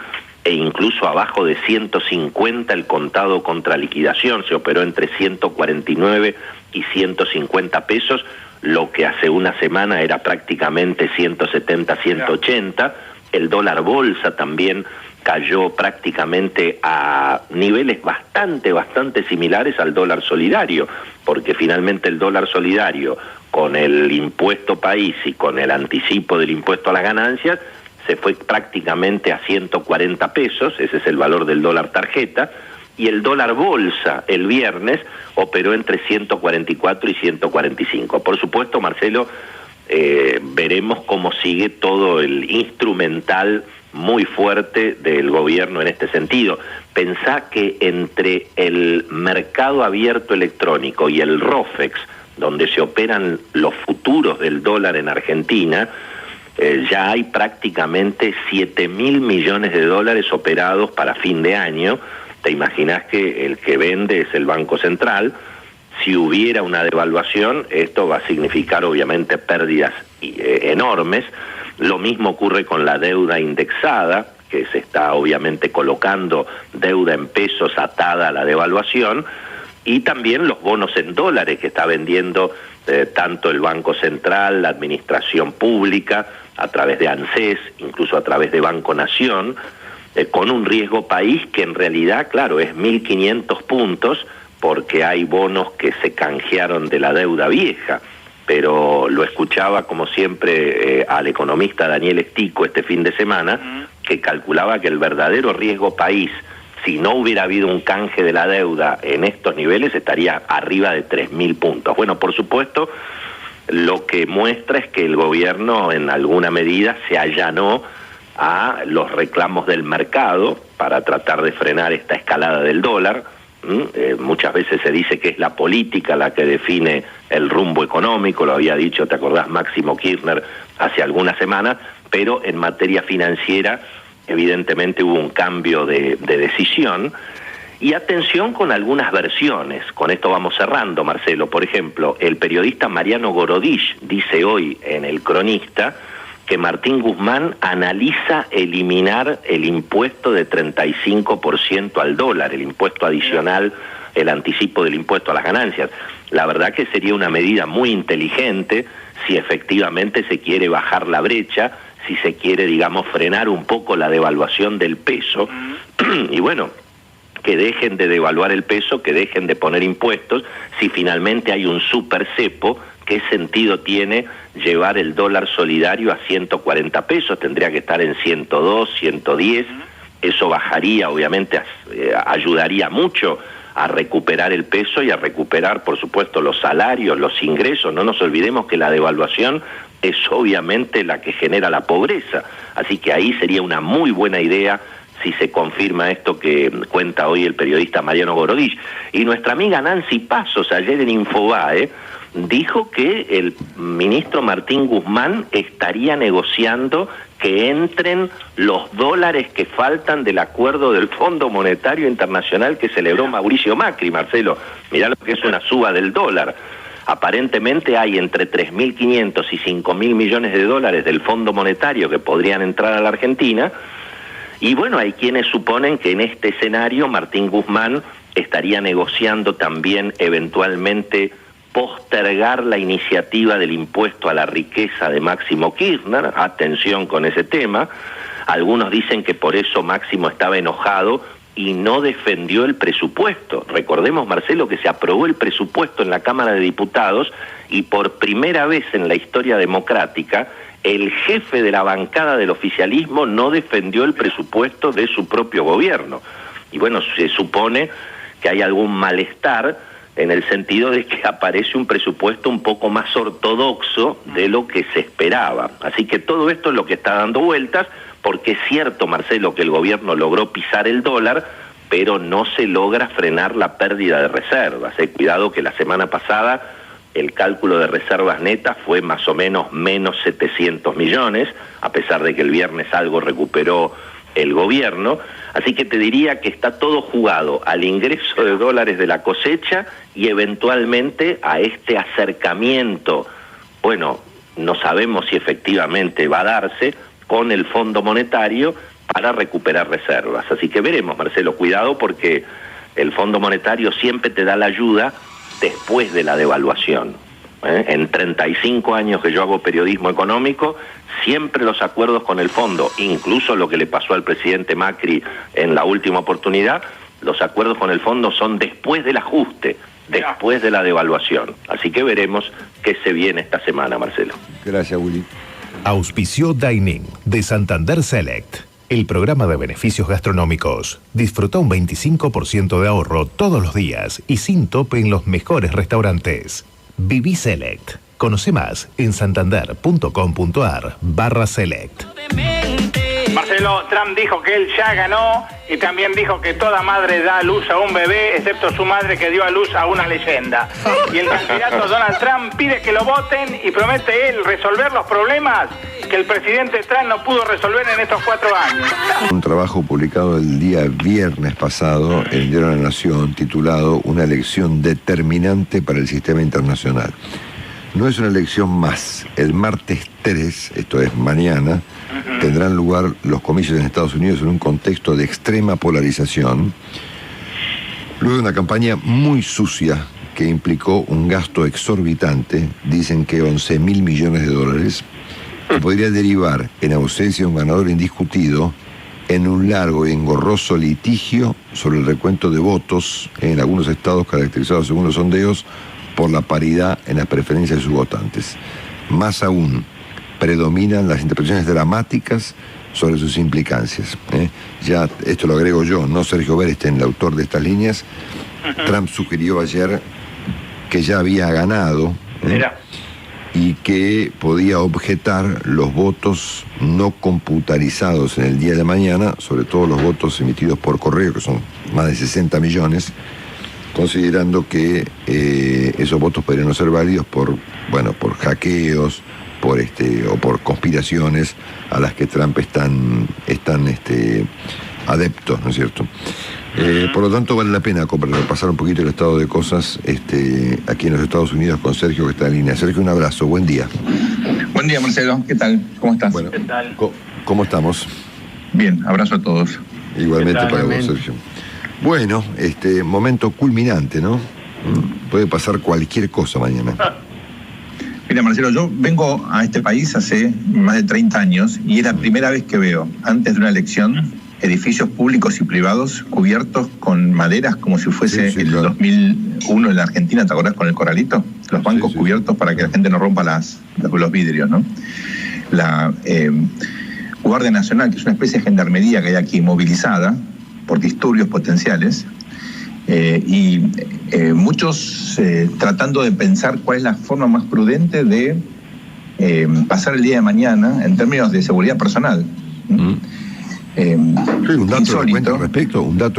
e incluso abajo de 150 el contado contra liquidación. Se operó entre 149 y 150 pesos, lo que hace una semana era prácticamente 170, 180. El dólar bolsa también cayó prácticamente a niveles bastante similares al dólar solidario, porque finalmente el dólar solidario, con el impuesto país y con el anticipo del impuesto a las ganancias, se fue prácticamente a 140 pesos, ese es el valor del dólar tarjeta, y el dólar bolsa el viernes operó entre 144 y 145. Por supuesto, Marcelo, veremos cómo sigue todo el instrumental muy fuerte del gobierno en este sentido. Pensá que entre el mercado abierto electrónico y el ROFEX, donde se operan los futuros del dólar en Argentina, ya hay prácticamente 7.000 millones de dólares operados para fin de año. Te imaginás que el que vende es el Banco Central. Si hubiera una devaluación, esto va a significar obviamente pérdidas enormes. Lo mismo ocurre con la deuda indexada, que se está obviamente colocando deuda en pesos atada a la devaluación, y también los bonos en dólares que está vendiendo tanto el Banco Central, la Administración Pública, a través de ANSES, incluso a través de Banco Nación, con un riesgo país que en realidad, claro, es 1.500 puntos, porque hay bonos que se canjearon de la deuda vieja. Pero lo escuchaba como siempre al economista Daniel Estico este fin de semana, que calculaba que el verdadero riesgo país, si no hubiera habido un canje de la deuda en estos niveles, estaría arriba de 3.000 puntos. Bueno, por supuesto, lo que muestra es que el gobierno en alguna medida se allanó a los reclamos del mercado para tratar de frenar esta escalada del dólar. Muchas veces se dice que es la política la que define el rumbo económico, lo había dicho, ¿te acordás?, Máximo Kirchner hace algunas semanas, pero en materia financiera evidentemente hubo un cambio de decisión. Y atención con algunas versiones, con esto vamos cerrando, Marcelo. Por ejemplo, el periodista Mariano Gorodich dice hoy en El Cronista que Martín Guzmán analiza eliminar el impuesto de 35% al dólar, el impuesto adicional, el anticipo del impuesto a las ganancias. La verdad que sería una medida muy inteligente si efectivamente se quiere bajar la brecha, si se quiere, digamos, frenar un poco la devaluación del peso. Y bueno, que dejen de devaluar el peso, que dejen de poner impuestos. Si finalmente hay un super cepo, ¿qué sentido tiene llevar el dólar solidario a 140 pesos? Tendría que estar en 102, 110. Eso bajaría, obviamente, ayudaría mucho a recuperar el peso y a recuperar, por supuesto, los salarios, los ingresos. No nos olvidemos que la devaluación es obviamente la que genera la pobreza. Así que ahí sería una muy buena idea si se confirma esto que cuenta hoy el periodista Mariano Gorodich. Y nuestra amiga Nancy Pasos, ayer en Infobae, dijo que el ministro Martín Guzmán estaría negociando que entren los dólares que faltan del acuerdo del Fondo Monetario Internacional que celebró Mauricio Macri, Marcelo. Mirá lo que es una suba del dólar. Aparentemente hay entre 3.500 y 5.000 millones de dólares del Fondo Monetario que podrían entrar a la Argentina. Y bueno, hay quienes suponen que en este escenario Martín Guzmán estaría negociando también eventualmente postergar la iniciativa del impuesto a la riqueza de Máximo Kirchner. Atención con ese tema. Algunos dicen que por eso Máximo estaba enojado y no defendió el presupuesto. Recordemos, Marcelo, que se aprobó el presupuesto en la Cámara de Diputados y por primera vez en la historia democrática el jefe de la bancada del oficialismo no defendió el presupuesto de su propio gobierno. Y bueno, se supone que hay algún malestar en el sentido de que aparece un presupuesto un poco más ortodoxo de lo que se esperaba. Así que todo esto es lo que está dando vueltas, porque es cierto, Marcelo, que el gobierno logró pisar el dólar, pero no se logra frenar la pérdida de reservas. Cuidado que la semana pasada el cálculo de reservas netas fue más o menos menos 700 millones, a pesar de que el viernes algo recuperó el gobierno. Así que te diría que está todo jugado al ingreso de dólares de la cosecha y eventualmente a este acercamiento. Bueno, no sabemos si efectivamente va a darse con el Fondo Monetario para recuperar reservas. Así que veremos, Marcelo, cuidado porque el Fondo Monetario siempre te da la ayuda después de la devaluación. En 35 años que yo hago periodismo económico, siempre los acuerdos con el fondo, incluso lo que le pasó al presidente Macri en la última oportunidad, los acuerdos con el fondo son después del ajuste, después de la devaluación. Así que veremos qué se viene esta semana, Marcelo. Gracias, Willy. Auspició Dining de Santander Select, el programa de beneficios gastronómicos. Disfruta un 25% de ahorro todos los días y sin tope en los mejores restaurantes. Viví Select. Conoce más en santander.com.ar/select. Marcelo, Trump dijo que él ya ganó y también dijo que toda madre da a luz a un bebé, excepto su madre que dio a luz a una leyenda. Y el candidato Donald Trump pide que lo voten y promete él resolver los problemas que el presidente Trump no pudo resolver en estos 4 años. Un trabajo publicado el día viernes pasado en el Diario de la Nación titulado Una elección determinante para el sistema internacional. No es una elección más. El martes 3, esto es mañana, tendrán lugar los comicios en Estados Unidos en un contexto de extrema polarización, luego de una campaña muy sucia que implicó un gasto exorbitante, dicen que 11.000 millones de dólares, que podría derivar, en ausencia de un ganador indiscutido, en un largo y engorroso litigio sobre el recuento de votos en algunos estados caracterizados, según los sondeos, por la paridad en las preferencias de sus votantes. Más aún, predominan las interpretaciones dramáticas sobre sus implicancias. Ya, esto lo agrego yo, no Sergio Berestein, el autor de estas líneas. Trump sugirió ayer que ya había ganado y que podía objetar los votos no computarizados en el día de mañana, sobre todo los votos emitidos por correo, que son más de 60 millones, considerando que esos votos podrían no ser válidos por hackeos, o por conspiraciones a las que Trump están adeptos, ¿no es cierto? Por lo tanto, vale la pena pasar un poquito el estado de cosas aquí en los Estados Unidos con Sergio, que está en línea. Sergio, un abrazo, buen día. Buen día, Marcelo, ¿qué tal? ¿Cómo estás? Bueno, ¿qué tal? ¿Cómo estamos? Bien, abrazo a todos. Igualmente para vos, Sergio. Bueno, momento culminante, ¿no? Puede pasar cualquier cosa mañana. Mira, Marcelo, yo vengo a este país hace más de 30 años y es la primera vez que veo, antes de una elección, edificios públicos y privados cubiertos con maderas como si fuese el 2001 en la Argentina, ¿te acordás con el corralito? Los bancos cubiertos para que la gente no rompa los vidrios, ¿no? La Guardia Nacional, que es una especie de gendarmería que hay aquí movilizada por disturbios potenciales, muchos tratando de pensar cuál es la forma más prudente de pasar el día de mañana en términos de seguridad personal. Un dato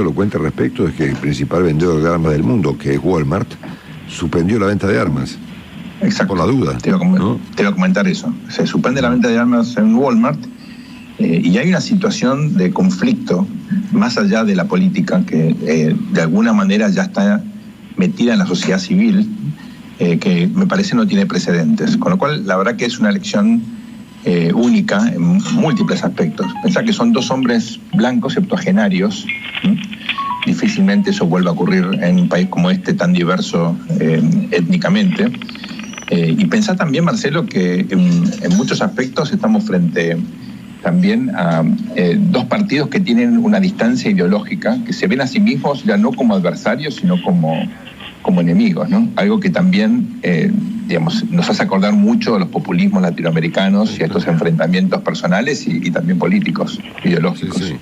elocuente al respecto es que el principal vendedor de armas del mundo, que es Walmart, suspendió la venta de armas. Exacto. Por la duda. Te iba a comentar eso. Se suspende la venta de armas en Walmart y hay una situación de conflicto más allá de la política que de alguna manera ya está metida en la sociedad civil, que me parece no tiene precedentes. Con lo cual, la verdad que es una elección única en múltiples aspectos. Pensá que son dos hombres blancos septuagenarios. Difícilmente eso vuelva a ocurrir en un país como este, tan diverso étnicamente. Y pensá también, Marcelo, que en muchos aspectos estamos frente también a dos partidos que tienen una distancia ideológica, que se ven a sí mismos ya no como adversarios, sino como enemigos, ¿no? Algo que también nos hace acordar mucho a los populismos latinoamericanos y a estos enfrentamientos personales y también políticos, ideológicos. Sí.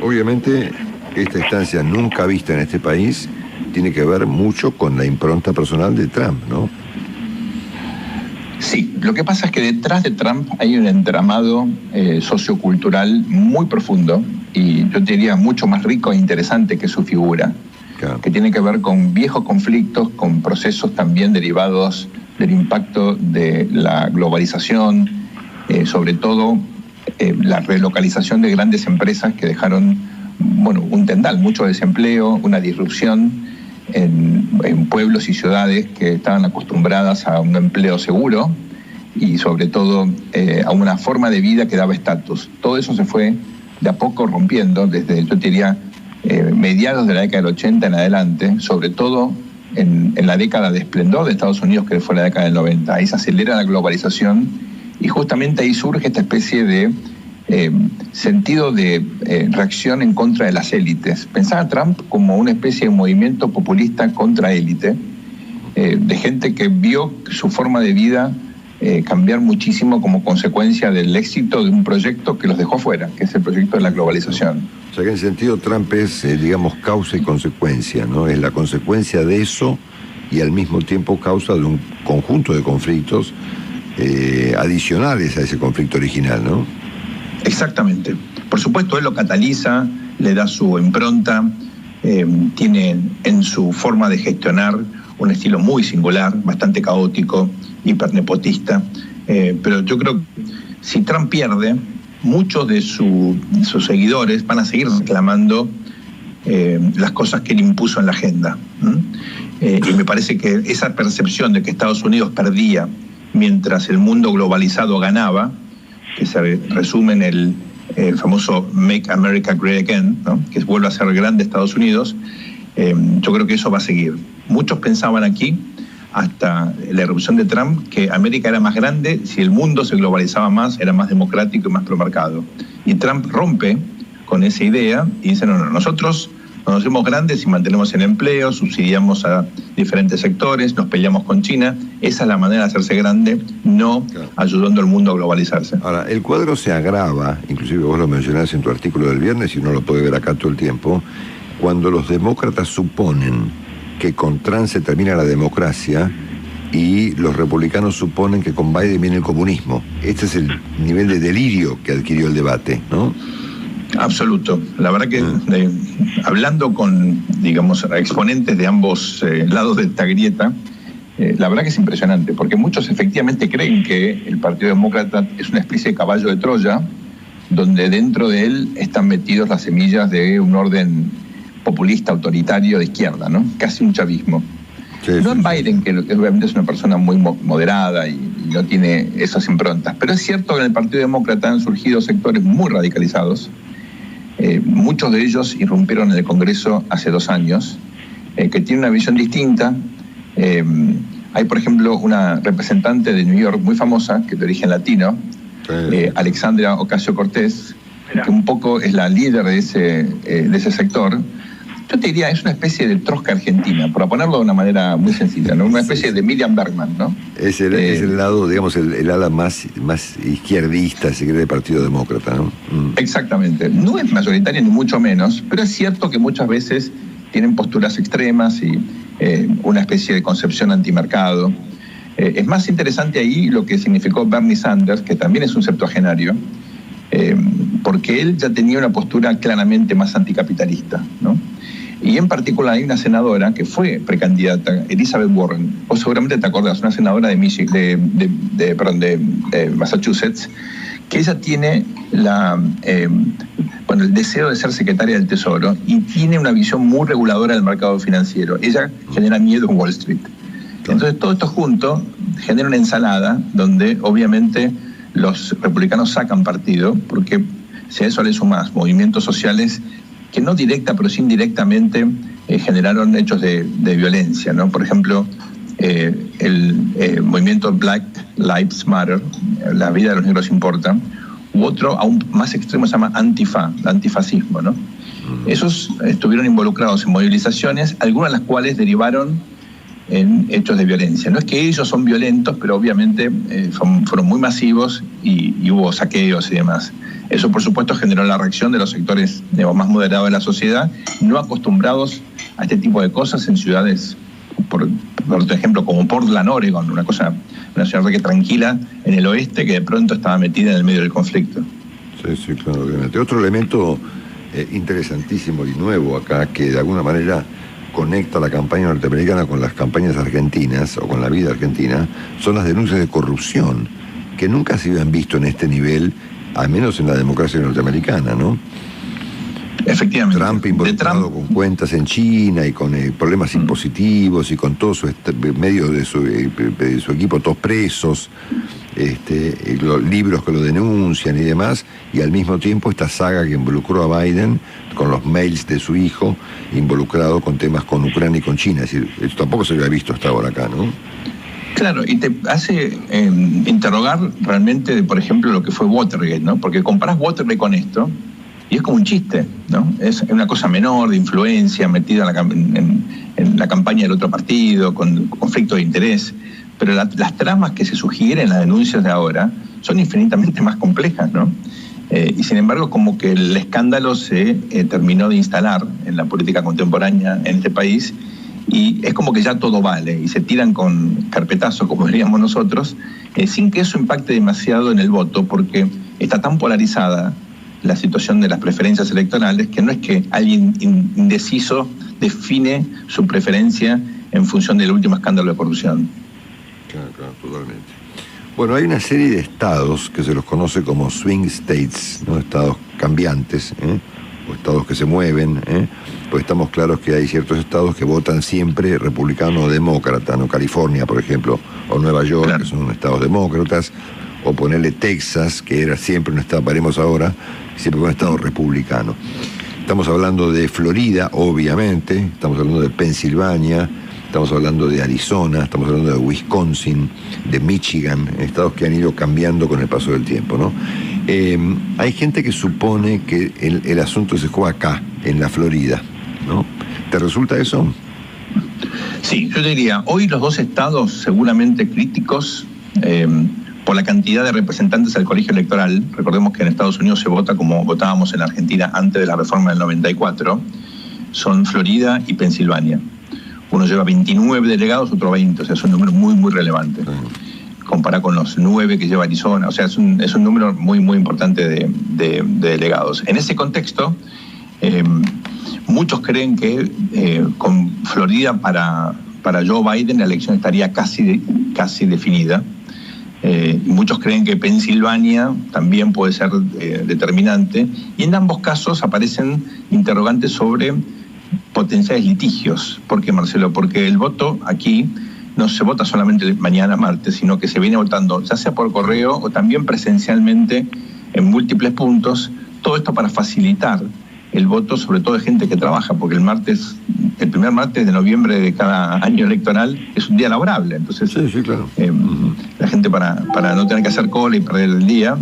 Obviamente, esta instancia nunca vista en este país tiene que ver mucho con la impronta personal de Trump, ¿no? Sí, lo que pasa es que detrás de Trump hay un entramado sociocultural muy profundo y yo te diría mucho más rico e interesante que su figura, que tiene que ver con viejos conflictos, con procesos también derivados del impacto de la globalización, sobre todo la relocalización de grandes empresas que dejaron un tendal, mucho desempleo, una disrupción en pueblos y ciudades que estaban acostumbradas a un empleo seguro y sobre todo a una forma de vida que daba estatus. Todo eso se fue de a poco rompiendo desde, yo te diría, mediados de la década del 80 en adelante, sobre todo en la década de esplendor de Estados Unidos, que fue la década del 90. Ahí se acelera la globalización y justamente ahí surge esta especie de sentido de reacción en contra de las élites. Pensaba Trump como una especie de movimiento populista contra élite, de gente que vio su forma de vida cambiar muchísimo como consecuencia del éxito de un proyecto que los dejó fuera, que es el proyecto de la globalización. O sea que en ese sentido Trump es, causa y consecuencia, ¿no? Es la consecuencia de eso y al mismo tiempo causa de un conjunto de conflictos adicionales a ese conflicto original, ¿no? Exactamente. Por supuesto, él lo cataliza, le da su impronta, tiene en su forma de gestionar un estilo muy singular, bastante caótico, hipernepotista, pero yo creo que si Trump pierde, muchos de sus seguidores van a seguir reclamando las cosas que él impuso en la agenda. Y me parece que esa percepción de que Estados Unidos perdía mientras el mundo globalizado ganaba, que se resume en el famoso Make America Great Again, ¿no? Que vuelve a ser grande Estados Unidos, yo creo que eso va a seguir. Muchos pensaban aquí, hasta la erupción de Trump, que América era más grande si el mundo se globalizaba más, era más democrático y más promercado. Y Trump rompe con esa idea y dice, no, nosotros nos hacemos grandes y mantenemos el empleo, subsidiamos a diferentes sectores, nos peleamos con China. Esa es la manera de hacerse grande, no ayudando al mundo a globalizarse. Ahora, el cuadro se agrava, inclusive vos lo mencionás en tu artículo del viernes y uno lo puede ver acá todo el tiempo, cuando los demócratas suponen que con Trump se termina la democracia y los republicanos suponen que con Biden viene el comunismo. Este es el nivel de delirio que adquirió el debate, ¿no? Absoluto. La verdad que hablando con, digamos, exponentes de ambos lados de esta grieta, la verdad que es impresionante, porque muchos efectivamente creen que el Partido Demócrata es una especie de caballo de Troya, donde dentro de él están metidos las semillas de un orden populista, autoritario de izquierda, ¿no? Casi un chavismo. Sí, no en Biden, que obviamente es una persona muy moderada y no tiene esas improntas, pero es cierto que en el Partido Demócrata han surgido sectores muy radicalizados. Muchos de ellos irrumpieron en el Congreso hace 2 años, que tienen una visión distinta. Hay, por ejemplo, una representante de New York muy famosa, que es de origen latino, Alexandria Ocasio-Cortez, que un poco es la líder de ese sector. Yo te diría, es una especie de Trotsky argentina, por ponerlo de una manera muy sencilla, ¿no? Una especie de Miriam Bergman, ¿no? Es el lado, digamos, el ala más izquierdista, si quiere, del Partido Demócrata, ¿no? Exactamente. No es mayoritaria ni mucho menos, pero es cierto que muchas veces tienen posturas extremas y una especie de concepción antimercado. Es más interesante ahí lo que significó Bernie Sanders, que también es un septuagenario, porque él ya tenía una postura claramente más anticapitalista, ¿no? Y en particular hay una senadora que fue precandidata, Elizabeth Warren, o seguramente te acordás, una senadora de Massachusetts, que ella tiene el deseo de ser secretaria del Tesoro y tiene una visión muy reguladora del mercado financiero. Ella genera miedo en Wall Street. Entonces todo esto junto genera una ensalada donde obviamente los republicanos sacan partido, porque si a eso le sumas movimientos sociales que no directa pero sí indirectamente generaron hechos de violencia, ¿no? Por ejemplo, el movimiento Black Lives Matter, la vida de los negros importa, u otro aún más extremo se llama Antifa, antifascismo, ¿no? Esos estuvieron involucrados en movilizaciones, algunas de las cuales derivaron en hechos de violencia. No es que ellos son violentos, pero obviamente fueron muy masivos y hubo saqueos y demás. Eso, por supuesto, generó la reacción de los sectores más moderados de la sociedad, no acostumbrados a este tipo de cosas en ciudades, por ejemplo, como Portland, Oregon, una ciudad que tranquila en el oeste, que de pronto estaba metida en el medio del conflicto. Sí, claro, obviamente. Otro elemento interesantísimo y nuevo acá, que de alguna manera conecta la campaña norteamericana con las campañas argentinas, o con la vida argentina, son las denuncias de corrupción, que nunca se habían visto en este nivel, al menos en la democracia norteamericana, ¿no? Efectivamente. Trump involucrado con cuentas en China y con problemas impositivos y con todo su medio de su equipo, todos presos, los libros que lo denuncian y demás, y al mismo tiempo esta saga que involucró a Biden con los mails de su hijo involucrado con temas con Ucrania y con China. Es decir, esto tampoco se había visto hasta ahora acá, ¿no? Claro, y te hace interrogar realmente, por ejemplo, lo que fue Watergate, ¿no? Porque comparás Watergate con esto y es como un chiste, ¿no? Es una cosa menor de influencia metida en la campaña del otro partido, con conflicto de interés, pero las tramas que se sugieren en las denuncias de ahora son infinitamente más complejas, ¿no? Y sin embargo, como que el escándalo se terminó de instalar en la política contemporánea en este país, y es como que ya todo vale, y se tiran con carpetazos, como diríamos nosotros, sin que eso impacte demasiado en el voto, porque está tan polarizada la situación de las preferencias electorales que no es que alguien indeciso define su preferencia en función del último escándalo de corrupción. Claro, totalmente. Bueno, hay una serie de estados que se los conoce como swing states, ¿no? Estados cambiantes, o estados que se mueven, pues estamos claros que hay ciertos estados que votan siempre republicano o demócrata, ¿no? California, por ejemplo, o Nueva York, claro, que son estados demócratas, o ponerle Texas, que era siempre un estado, paremos ahora, siempre fue un estado republicano. Estamos hablando de Florida, obviamente, estamos hablando de Pensilvania, estamos hablando de Arizona, estamos hablando de Wisconsin, de Michigan, estados que han ido cambiando con el paso del tiempo, ¿no? Hay gente que supone que el asunto se juega acá, en la Florida, ¿no? ¿Te resulta eso? Sí, yo diría, hoy los dos estados seguramente críticos por la cantidad de representantes al colegio electoral. Recordemos que en Estados Unidos se vota como votábamos en Argentina antes de la reforma del 94, son Florida y Pensilvania. uno lleva 29 delegados, otro 20, o sea, es un número muy, muy relevante. Comparado con los 9 que lleva Arizona, o sea, es un número muy, muy importante de delegados. En ese contexto, muchos creen que con Florida para Joe Biden la elección estaría casi definida. Muchos creen que Pensilvania también puede ser determinante, y en ambos casos aparecen interrogantes sobre potenciales litigios. ¿Por qué, Marcelo? Porque el voto aquí no se vota solamente mañana martes, sino que se viene votando ya sea por correo o también presencialmente en múltiples puntos, todo esto para facilitar el voto, sobre todo de gente que trabaja, porque el primer martes de noviembre de cada año electoral es un día laborable, entonces sí, claro. La gente para no tener que hacer cola y perder el día,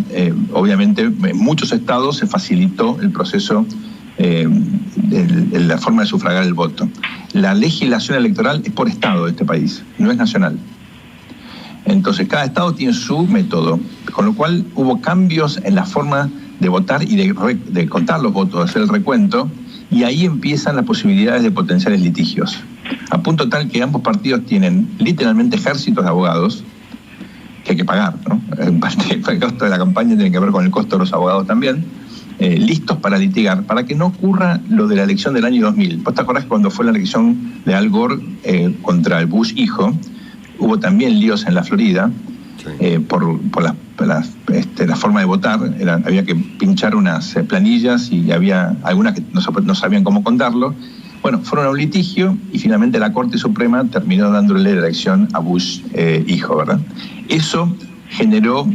obviamente en muchos estados se facilitó el proceso de la forma de sufragar el voto. La legislación electoral es por estado de este país, no es nacional. Entonces cada estado tiene su método, con lo cual hubo cambios en la forma de votar y de contar los votos, de hacer el recuento, y ahí empiezan las posibilidades de potenciales litigios. A punto tal que ambos partidos tienen literalmente ejércitos de abogados que hay que pagar, ¿no? En parte el costo de la campaña tiene que ver con el costo de los abogados también, listos para litigar, para que no ocurra lo de la elección del año 2000. ¿Vos te acordás que cuando fue la elección de Al Gore contra el Bush hijo, hubo también líos en la Florida? Por la forma de votar, había que pinchar unas planillas y había algunas que no sabían cómo contarlo. Bueno, fueron a un litigio y finalmente la Corte Suprema terminó dándole la elección a Bush hijo, ¿verdad? Eso generó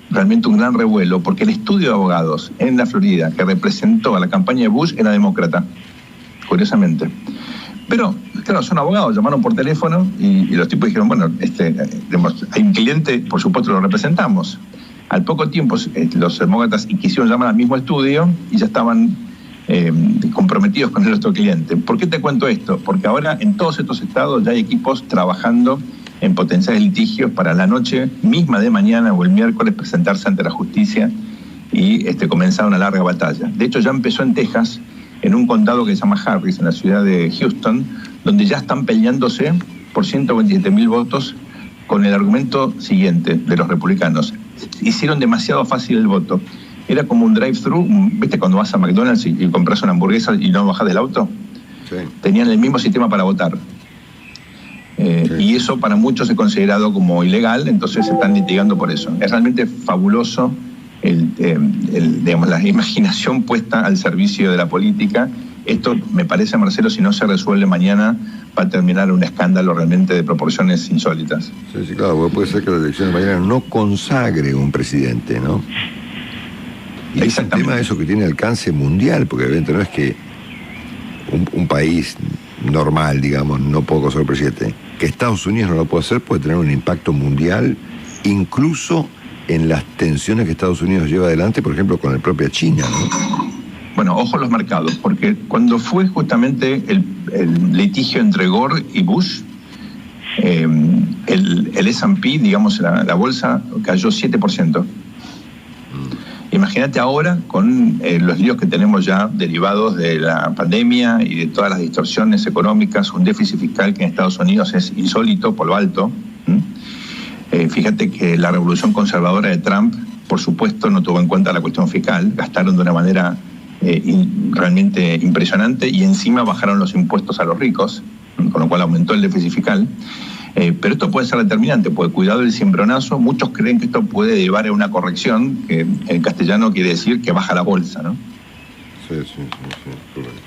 realmente un gran revuelo, porque el estudio de abogados en la Florida que representó a la campaña de Bush era demócrata, curiosamente. Pero, claro, son abogados, llamaron por teléfono y los tipos dijeron, bueno, hay un cliente, por supuesto lo representamos. Al poco tiempo los demócratas quisieron llamar al mismo estudio y ya estaban comprometidos con nuestro cliente. ¿Por qué te cuento esto? Porque ahora en todos estos estados ya hay equipos trabajando en potenciales litigios para la noche misma de mañana o el miércoles presentarse ante la justicia y comenzar una larga batalla. De hecho, ya empezó en Texas, en un condado que se llama Harris, en la ciudad de Houston, donde ya están peleándose por 127.000 votos con el argumento siguiente de los republicanos. Hicieron demasiado fácil el voto. Era como un drive-thru, ¿viste? Cuando vas a McDonald's y compras una hamburguesa y no bajas del auto. Sí. Tenían el mismo sistema para votar. Y eso para muchos es considerado como ilegal, entonces se están litigando por eso. Es realmente fabuloso digamos, la imaginación puesta al servicio de la política. Esto, me parece, Marcelo, si no se resuelve mañana, va a terminar un escándalo realmente de proporciones insólitas. Sí, claro, puede ser que la elección de mañana no consagre un presidente, ¿no? Y es un tema eso que tiene alcance mundial, porque evidentemente no es que un país normal, digamos, no puede consagrar un presidente. Que Estados Unidos no lo puede hacer, puede tener un impacto mundial, incluso en las tensiones que Estados Unidos lleva adelante, por ejemplo, con la propia China, ¿no? Bueno, ojo a los mercados, porque cuando fue justamente el litigio entre Gore y Bush, el S&P, digamos, la bolsa cayó 7%. Imagínate ahora con los líos que tenemos ya derivados de la pandemia y de todas las distorsiones económicas, un déficit fiscal que en Estados Unidos es insólito por lo alto. Fíjate que la revolución conservadora de Trump, por supuesto, no tuvo en cuenta la cuestión fiscal, gastaron de una manera realmente impresionante y encima bajaron los impuestos a los ricos, con lo cual aumentó el déficit fiscal. Pero esto puede ser determinante, porque cuidado del cimbronazo, muchos creen que esto puede llevar a una corrección, que en castellano quiere decir que baja la bolsa, ¿no? Sí, correcto.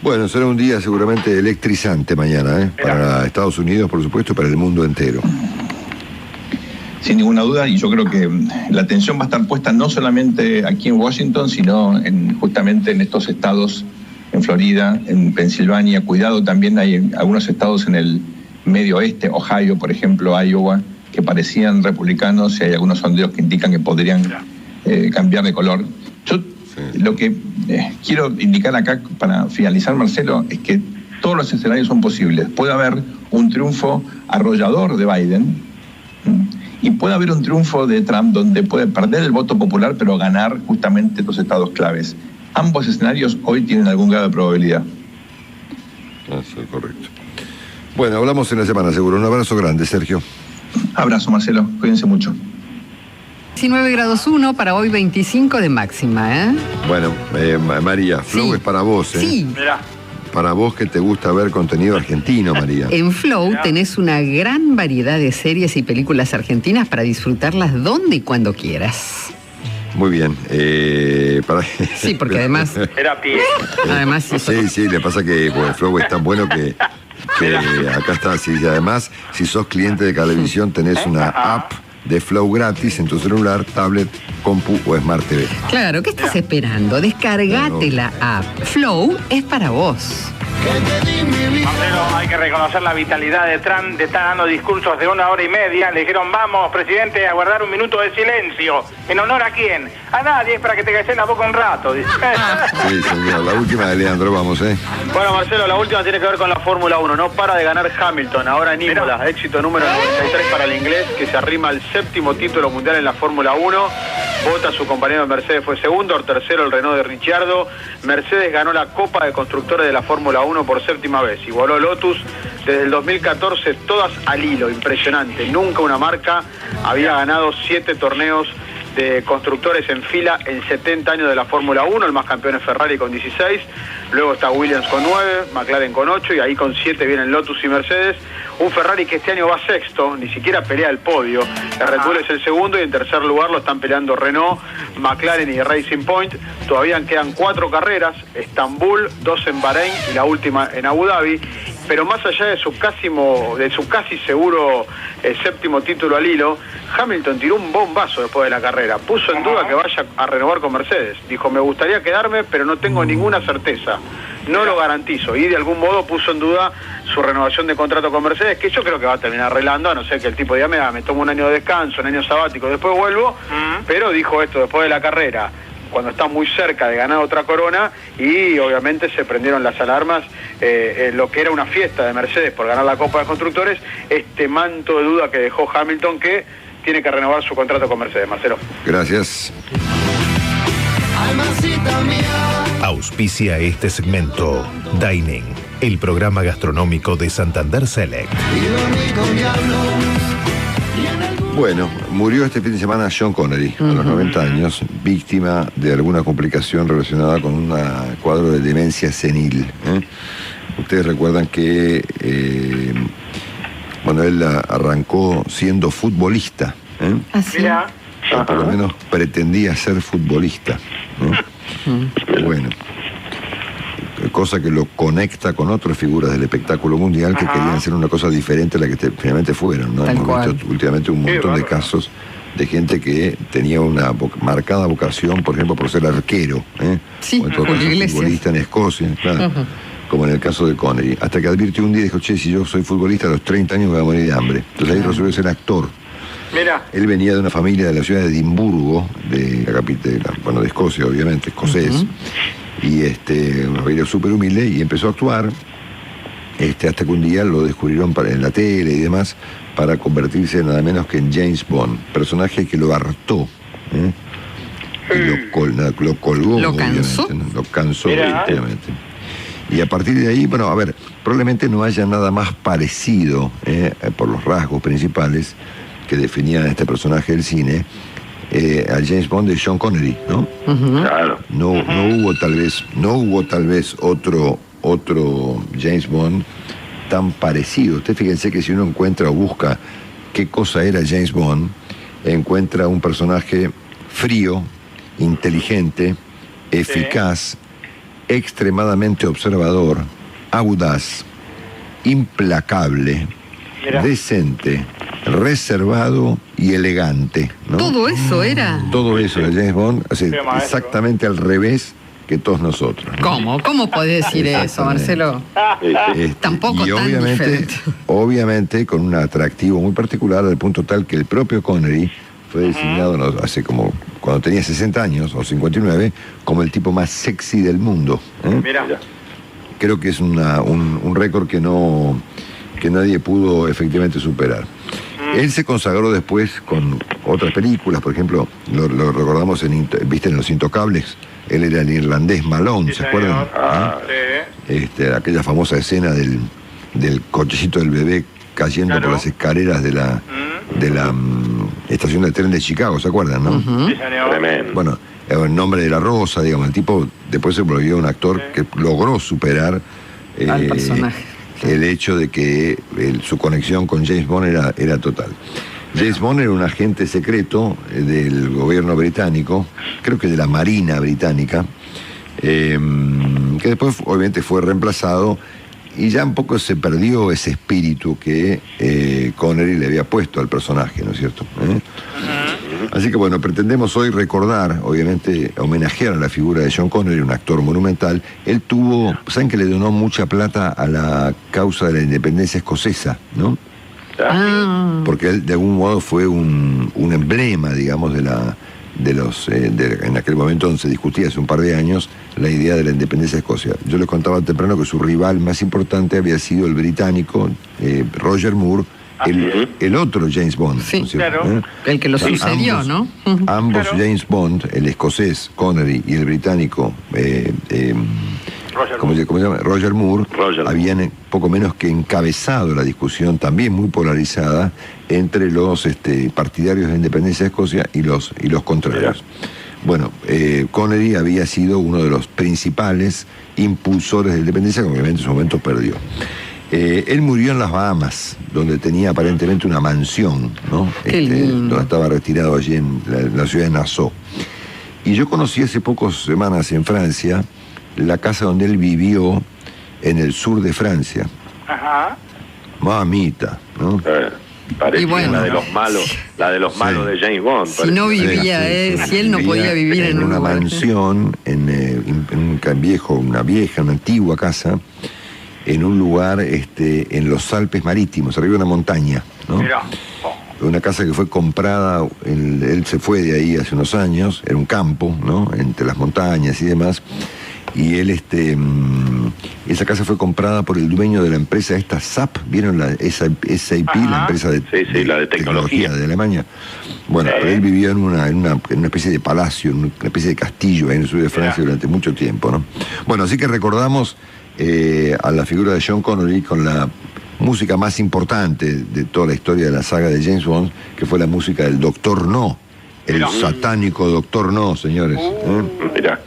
Bueno, será un día seguramente electrizante mañana, para Estados Unidos, por supuesto, y para el mundo entero. Sin ninguna duda, y yo creo que la atención va a estar puesta no solamente aquí en Washington, sino justamente en estos estados, en Florida, en Pensilvania. Cuidado, también hay algunos estados en el medio oeste, Ohio, por ejemplo, Iowa, que parecían republicanos y hay algunos sondeos que indican que podrían cambiar de color. Yo lo que quiero indicar acá para finalizar, Marcelo, es que todos los escenarios son posibles. Puede haber un triunfo arrollador de Biden y puede haber un triunfo de Trump donde puede perder el voto popular pero ganar justamente los estados claves. Ambos escenarios hoy tienen algún grado de probabilidad. Eso es correcto. Bueno, hablamos en la semana, seguro. Un abrazo grande, Sergio. Abrazo, Marcelo. Cuídense mucho. 19 grados 1, para hoy 25 de máxima, ¿eh? Bueno, María, Flow es para vos, ¿eh? Sí. Mirá. Para vos que te gusta ver contenido argentino, María. En Flow tenés una gran variedad de series y películas argentinas para disfrutarlas donde y cuando quieras. Muy bien. Sí, porque además... Era pie. Además, Sí, le pasa que el Flow es tan bueno que acá está. Sí, y además, si sos cliente de Cablevisión, tenés una app de Flow gratis en tu celular, tablet, compu o Smart TV. Claro, ¿qué estás esperando? Descargate la app. Flow es para vos. Marcelo, hay que reconocer la vitalidad de Trump, de estar dando discursos de 1 hora y media. Le dijeron, vamos, presidente, a guardar un minuto de silencio. ¿En honor a quién? A nadie, es para que te calles la boca un rato. Sí, señor. La última de Leandro, vamos, Bueno, Marcelo, la última tiene que ver con la Fórmula 1. No para de ganar Hamilton, ahora en Imola. Éxito número 93 para el inglés, que se arrima al 7º título mundial en la Fórmula 1. Bottas, su compañero de Mercedes, fue segundo. El tercero, el Renault de Ricciardo. Mercedes ganó la Copa de Constructores de la Fórmula 1 por 7ª vez. Igualó Lotus desde el 2014, todas al hilo. Impresionante. Nunca una marca había ganado 7 torneos de constructores en fila en 70 años de la Fórmula 1. El más campeón es Ferrari con 16, luego está Williams con 9, McLaren con 8 y ahí con 7 vienen Lotus y Mercedes. Un Ferrari que este año va sexto, ni siquiera pelea el podio. El Red Bull es el segundo y en tercer lugar lo están peleando Renault, McLaren y Racing Point. Todavía quedan 4 carreras, Estambul, 2 en Bahrein y la última en Abu Dhabi. Pero más allá de su casi seguro 7º título al hilo, Hamilton tiró un bombazo después de la carrera. Puso en duda que vaya a renovar con Mercedes. Dijo, me gustaría quedarme, pero no tengo ninguna certeza. No lo garantizo. Y de algún modo puso en duda su renovación de contrato con Mercedes, que yo creo que va a terminar arreglando, a no ser que el tipo diga, me tomo un año de descanso, un año sabático, después vuelvo. Pero dijo esto después de la carrera, cuando está muy cerca de ganar otra corona, y obviamente se prendieron las alarmas en lo que era una fiesta de Mercedes por ganar la Copa de Constructores, este manto de duda que dejó Hamilton, que tiene que renovar su contrato con Mercedes. Marcelo. Gracias. Auspicia este segmento Dining, el programa gastronómico de Santander Select. Bueno, murió este fin de semana Sean Connery, a los 90 años, víctima de alguna complicación relacionada con un cuadro de demencia senil. Ustedes recuerdan que él arrancó siendo futbolista. ¿Así? O por lo menos pretendía ser futbolista. Bueno, cosa que lo conecta con otras figuras del espectáculo mundial que querían hacer una cosa diferente a la que finalmente fueron, ¿no? Hemos visto últimamente un montón de casos de gente que tenía una marcada vocación, por ejemplo, por ser arquero, Sí, o en todo caso futbolista en Escocia, claro, como en el caso de Connery, hasta que advirtió un día y dijo, che, si yo soy futbolista a los 30 años me voy a morir de hambre. Entonces ahí resolvió ser actor. Mira. Él venía de una familia de la ciudad de Edimburgo, de la capital, de Escocia, obviamente, escocés, y una familia súper humilde, y empezó a actuar, hasta que un día lo descubrieron en la tele y demás, para convertirse nada menos que en James Bond, personaje que lo hartó, y lo colgó, ¿Lo obviamente, cansó? ¿no? Lo cansó, efectivamente. Y a partir de ahí, probablemente no haya nada más parecido, por los rasgos principales que definían a este personaje del cine, al James Bond de Sean Connery, ¿no? Claro. No hubo tal vez otro James Bond tan parecido. Usted fíjense que si uno encuentra o busca qué cosa era James Bond, encuentra un personaje frío, inteligente, eficaz, extremadamente observador, audaz, implacable, decente, reservado y elegante, ¿no? Todo eso era. Todo eso de James Bond, exactamente al revés que todos nosotros, ¿no? ¿Cómo? ¿Cómo podés decir eso, Marcelo? Tampoco y tan diferente. obviamente con un atractivo muy particular, al punto tal que el propio Connery fue designado hace como cuando tenía 60 años o 59 como el tipo más sexy del mundo. Mira. Creo que es un récord que nadie pudo efectivamente superar. Él se consagró después con otras películas, por ejemplo, lo recordamos en Los Intocables. Él era el irlandés Malone, ¿se acuerdan? Sí. Aquella famosa escena del cochecito del bebé cayendo por las escaleras de la estación de tren de Chicago, ¿se acuerdan, no? Sí, señor. Tremendo. Bueno, el nombre de la rosa, digamos, el tipo después se volvió un actor que logró superar al personaje. El hecho de que su conexión con James Bond era total. James Bond era un agente secreto del gobierno británico, creo que de la Marina británica, que después obviamente fue reemplazado y ya un poco se perdió ese espíritu que Connery le había puesto al personaje, ¿no es cierto? Así que bueno, pretendemos hoy recordar, obviamente homenajear a la figura de Sean Connery, un actor monumental. Él tuvo, ¿saben que le donó mucha plata a la causa de la independencia escocesa, no? Porque él de algún modo fue un emblema, digamos, en aquel momento donde se discutía hace un par de años la idea de la independencia de Escocia. Yo les contaba temprano que su rival más importante había sido el británico Roger Moore, el otro James Bond. Sí, claro. El que lo sucedió, ¿no? Ambos James Bond, el escocés Connery y el británico ¿cómo se llama? Roger Moore, habían poco menos que encabezado la discusión también muy polarizada entre los partidarios de la independencia de Escocia y los contrarios. Bueno, Connery había sido uno de los principales impulsores de la independencia, que obviamente en su momento perdió. Él murió en las Bahamas, donde tenía aparentemente una mansión, ¿no? Donde estaba retirado allí en la ciudad de Nassau. Y yo conocí hace pocas semanas en Francia la casa donde él vivió en el sur de Francia. Mamita, ¿no? Parece la de los malos de James Bond. Si no vivía, si él no podía vivir en una mansión, una antigua casa, en un lugar en los Alpes marítimos, arriba de una montaña, ¿no? Una casa que fue comprada, él se fue de ahí hace unos años, era un campo, ¿no? Entre las montañas y demás, y él, esa casa fue comprada por el dueño de la empresa SAP, ¿vieron la SAP, la empresa de la de tecnología de Alemania? Bueno, pero él vivió en una especie de palacio, en una especie de castillo ahí en el sur de Francia durante mucho tiempo, ¿no? Bueno, así que recordamos a la figura de Sean Connery con la música más importante de toda la historia de la saga de James Bond, que fue la música del Doctor No, el satánico Doctor No, señores. Mirá.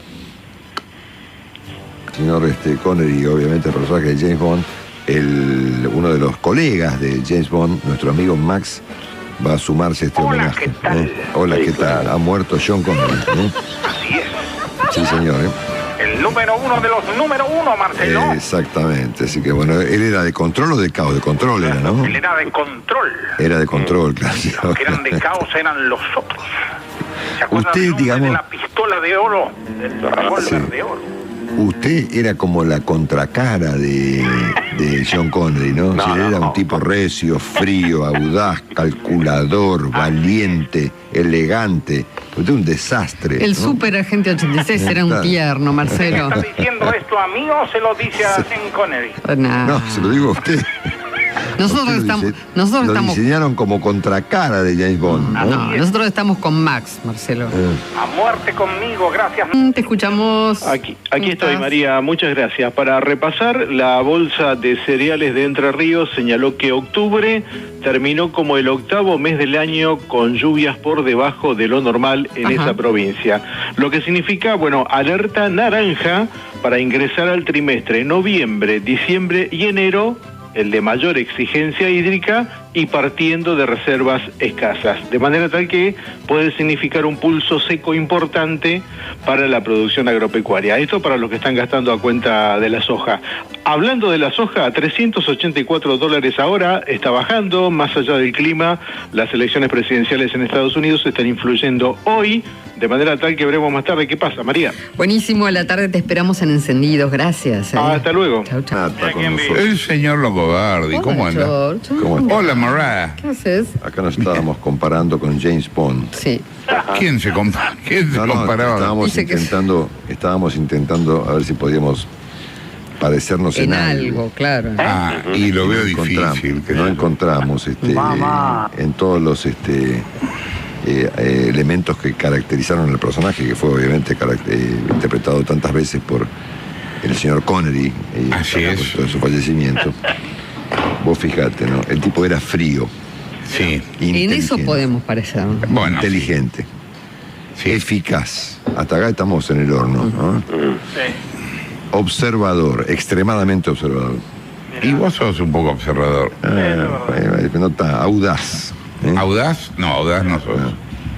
Señor Connery, obviamente el personaje de James Bond, uno de los colegas de James Bond, nuestro amigo Max, va a sumarse a este homenaje. ¿Qué tal? Hola, ¿qué tal? Ha muerto Sean Connery. Así es. Sí, señor. El número uno de los número uno, Marcelo. Exactamente, así que bueno, ¿él era de control o de caos? De control era, ¿no? Él era de control. Era de control, claro. Los que eran de caos eran los otros. ¿Se acuerdan usted, digamos, de la pistola de oro? El revólver de oro. Usted era como la contracara de Sean Connery, ¿no? Si él era un tipo recio, frío, audaz, calculador, valiente, elegante. Usted un desastre. El super agente 86 era un tierno, Marcelo. ¿Está diciendo esto a mí o se lo dice a Sean Connery? No, se lo digo a usted. Nosotros lo diseñaron como contracara de James Bond, ¿no? No, nosotros estamos con Max, Marcelo. A muerte conmigo, gracias. Te escuchamos. Aquí estoy, María, muchas gracias. Para repasar, la Bolsa de Cereales de Entre Ríos señaló que octubre terminó como el octavo mes del año con lluvias por debajo de lo normal en esa provincia. Lo que significa, alerta naranja para ingresar al trimestre noviembre, diciembre y enero, el de mayor exigencia hídrica y partiendo de reservas escasas, de manera tal que puede significar un pulso seco importante para la producción agropecuaria. Esto para los que están gastando a cuenta de la soja. Hablando de la soja, a $384 ahora, está bajando, más allá del clima. Las elecciones presidenciales en Estados Unidos están influyendo hoy, de manera tal que veremos más tarde qué pasa. María. Buenísimo, a la tarde te esperamos en Encendidos, gracias. Hasta luego. Chau, chau. El señor Longobardi, ¿cómo anda? ¿Cómo anda? Hola, Mariah. ¿Qué haces? Acá nos estábamos comparando con James Bond. Sí. ¿Quién se comparaba? Estábamos intentando a ver si podíamos parecernos en algo, claro. Y lo veo difícil. No encontramos en todos los elementos que caracterizaron al personaje, que fue obviamente interpretado tantas veces por el señor Connery, Así es. de su fallecimiento. vos fijate, ¿no? El tipo era frío. Sí. En eso podemos parecer. Bueno, inteligente. Sí. Eficaz. Hasta acá estamos en el horno, ¿no? Sí. Observador, extremadamente observador. Y vos sos un poco observador. No está, audaz. ¿Audaz? No, audaz no sos.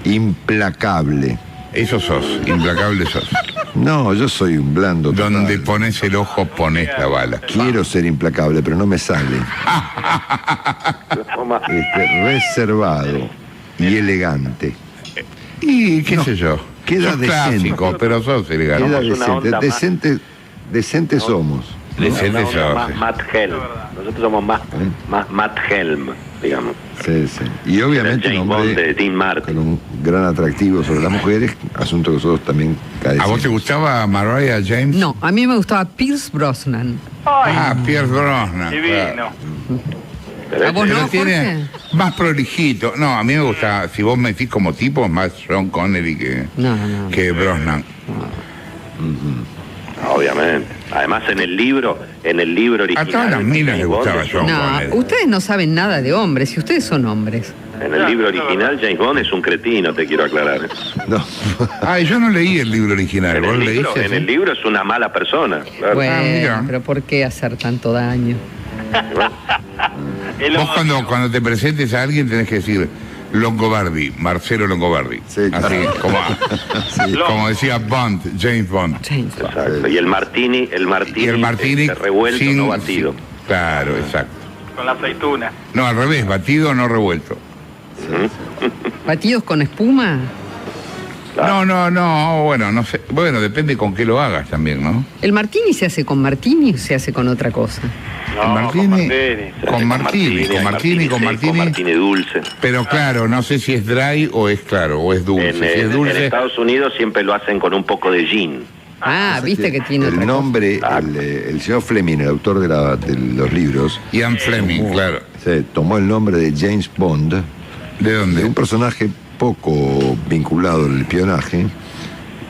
Implacable. Eso sos, implacable sos. No, yo soy un blando total. Donde pones el ojo, pones la bala. Quiero ser implacable, pero no me sale. Reservado y elegante. Y qué sé yo. Queda sos decente. clásico, pero sos elegante. Queda decente. Decentes somos. Decentes sos. Más Matt Helm. Nosotros somos más Matt Helm, digamos. Sí, sí. Y obviamente un hombre de Dean Martin, con un gran atractivo sobre las mujeres, asunto que nosotros también ¿A vos te gustaba Mariah James? No, a mí me gustaba Pierce Brosnan. Pierce Brosnan. Divino. ¿A vos no, tiene más prolijito. No, a mí me gusta, si vos me decís como tipo, más Sean Connery que Brosnan. obviamente. Además en el libro original. A todas las minas les gustaba Sean Connery. No, ustedes no saben nada de hombres, y ustedes son hombres. En el libro original James Bond es un cretino, te quiero aclarar. No. Ay, yo no leí el libro original. ¿Vos leíste? En el libro es una mala persona. Claro. Bueno, pero ¿por qué hacer tanto daño? Vos cuando te presentes a alguien tenés que decir Longobardi, Marcelo Longobardi. Sí, así, como decía Bond, James Bond. Exacto. Y el martini revuelto, no batido. Claro, exacto. Con la aceituna. No, al revés, batido, no revuelto. ¿Batidos con espuma? No, bueno, no sé. Bueno, depende con qué lo hagas también, ¿no? ¿El martini se hace con martini o se hace con otra cosa? No, con martini dulce. Pero claro, no sé si es dry o es claro, o es dulce. Si es dulce. En Estados Unidos siempre lo hacen con un poco de gin. Viste que tiene el otra nombre, el señor Fleming, el autor de los libros. Ian Fleming, claro. Se tomó el nombre de James Bond. ¿De dónde? De un personaje poco vinculado al espionaje,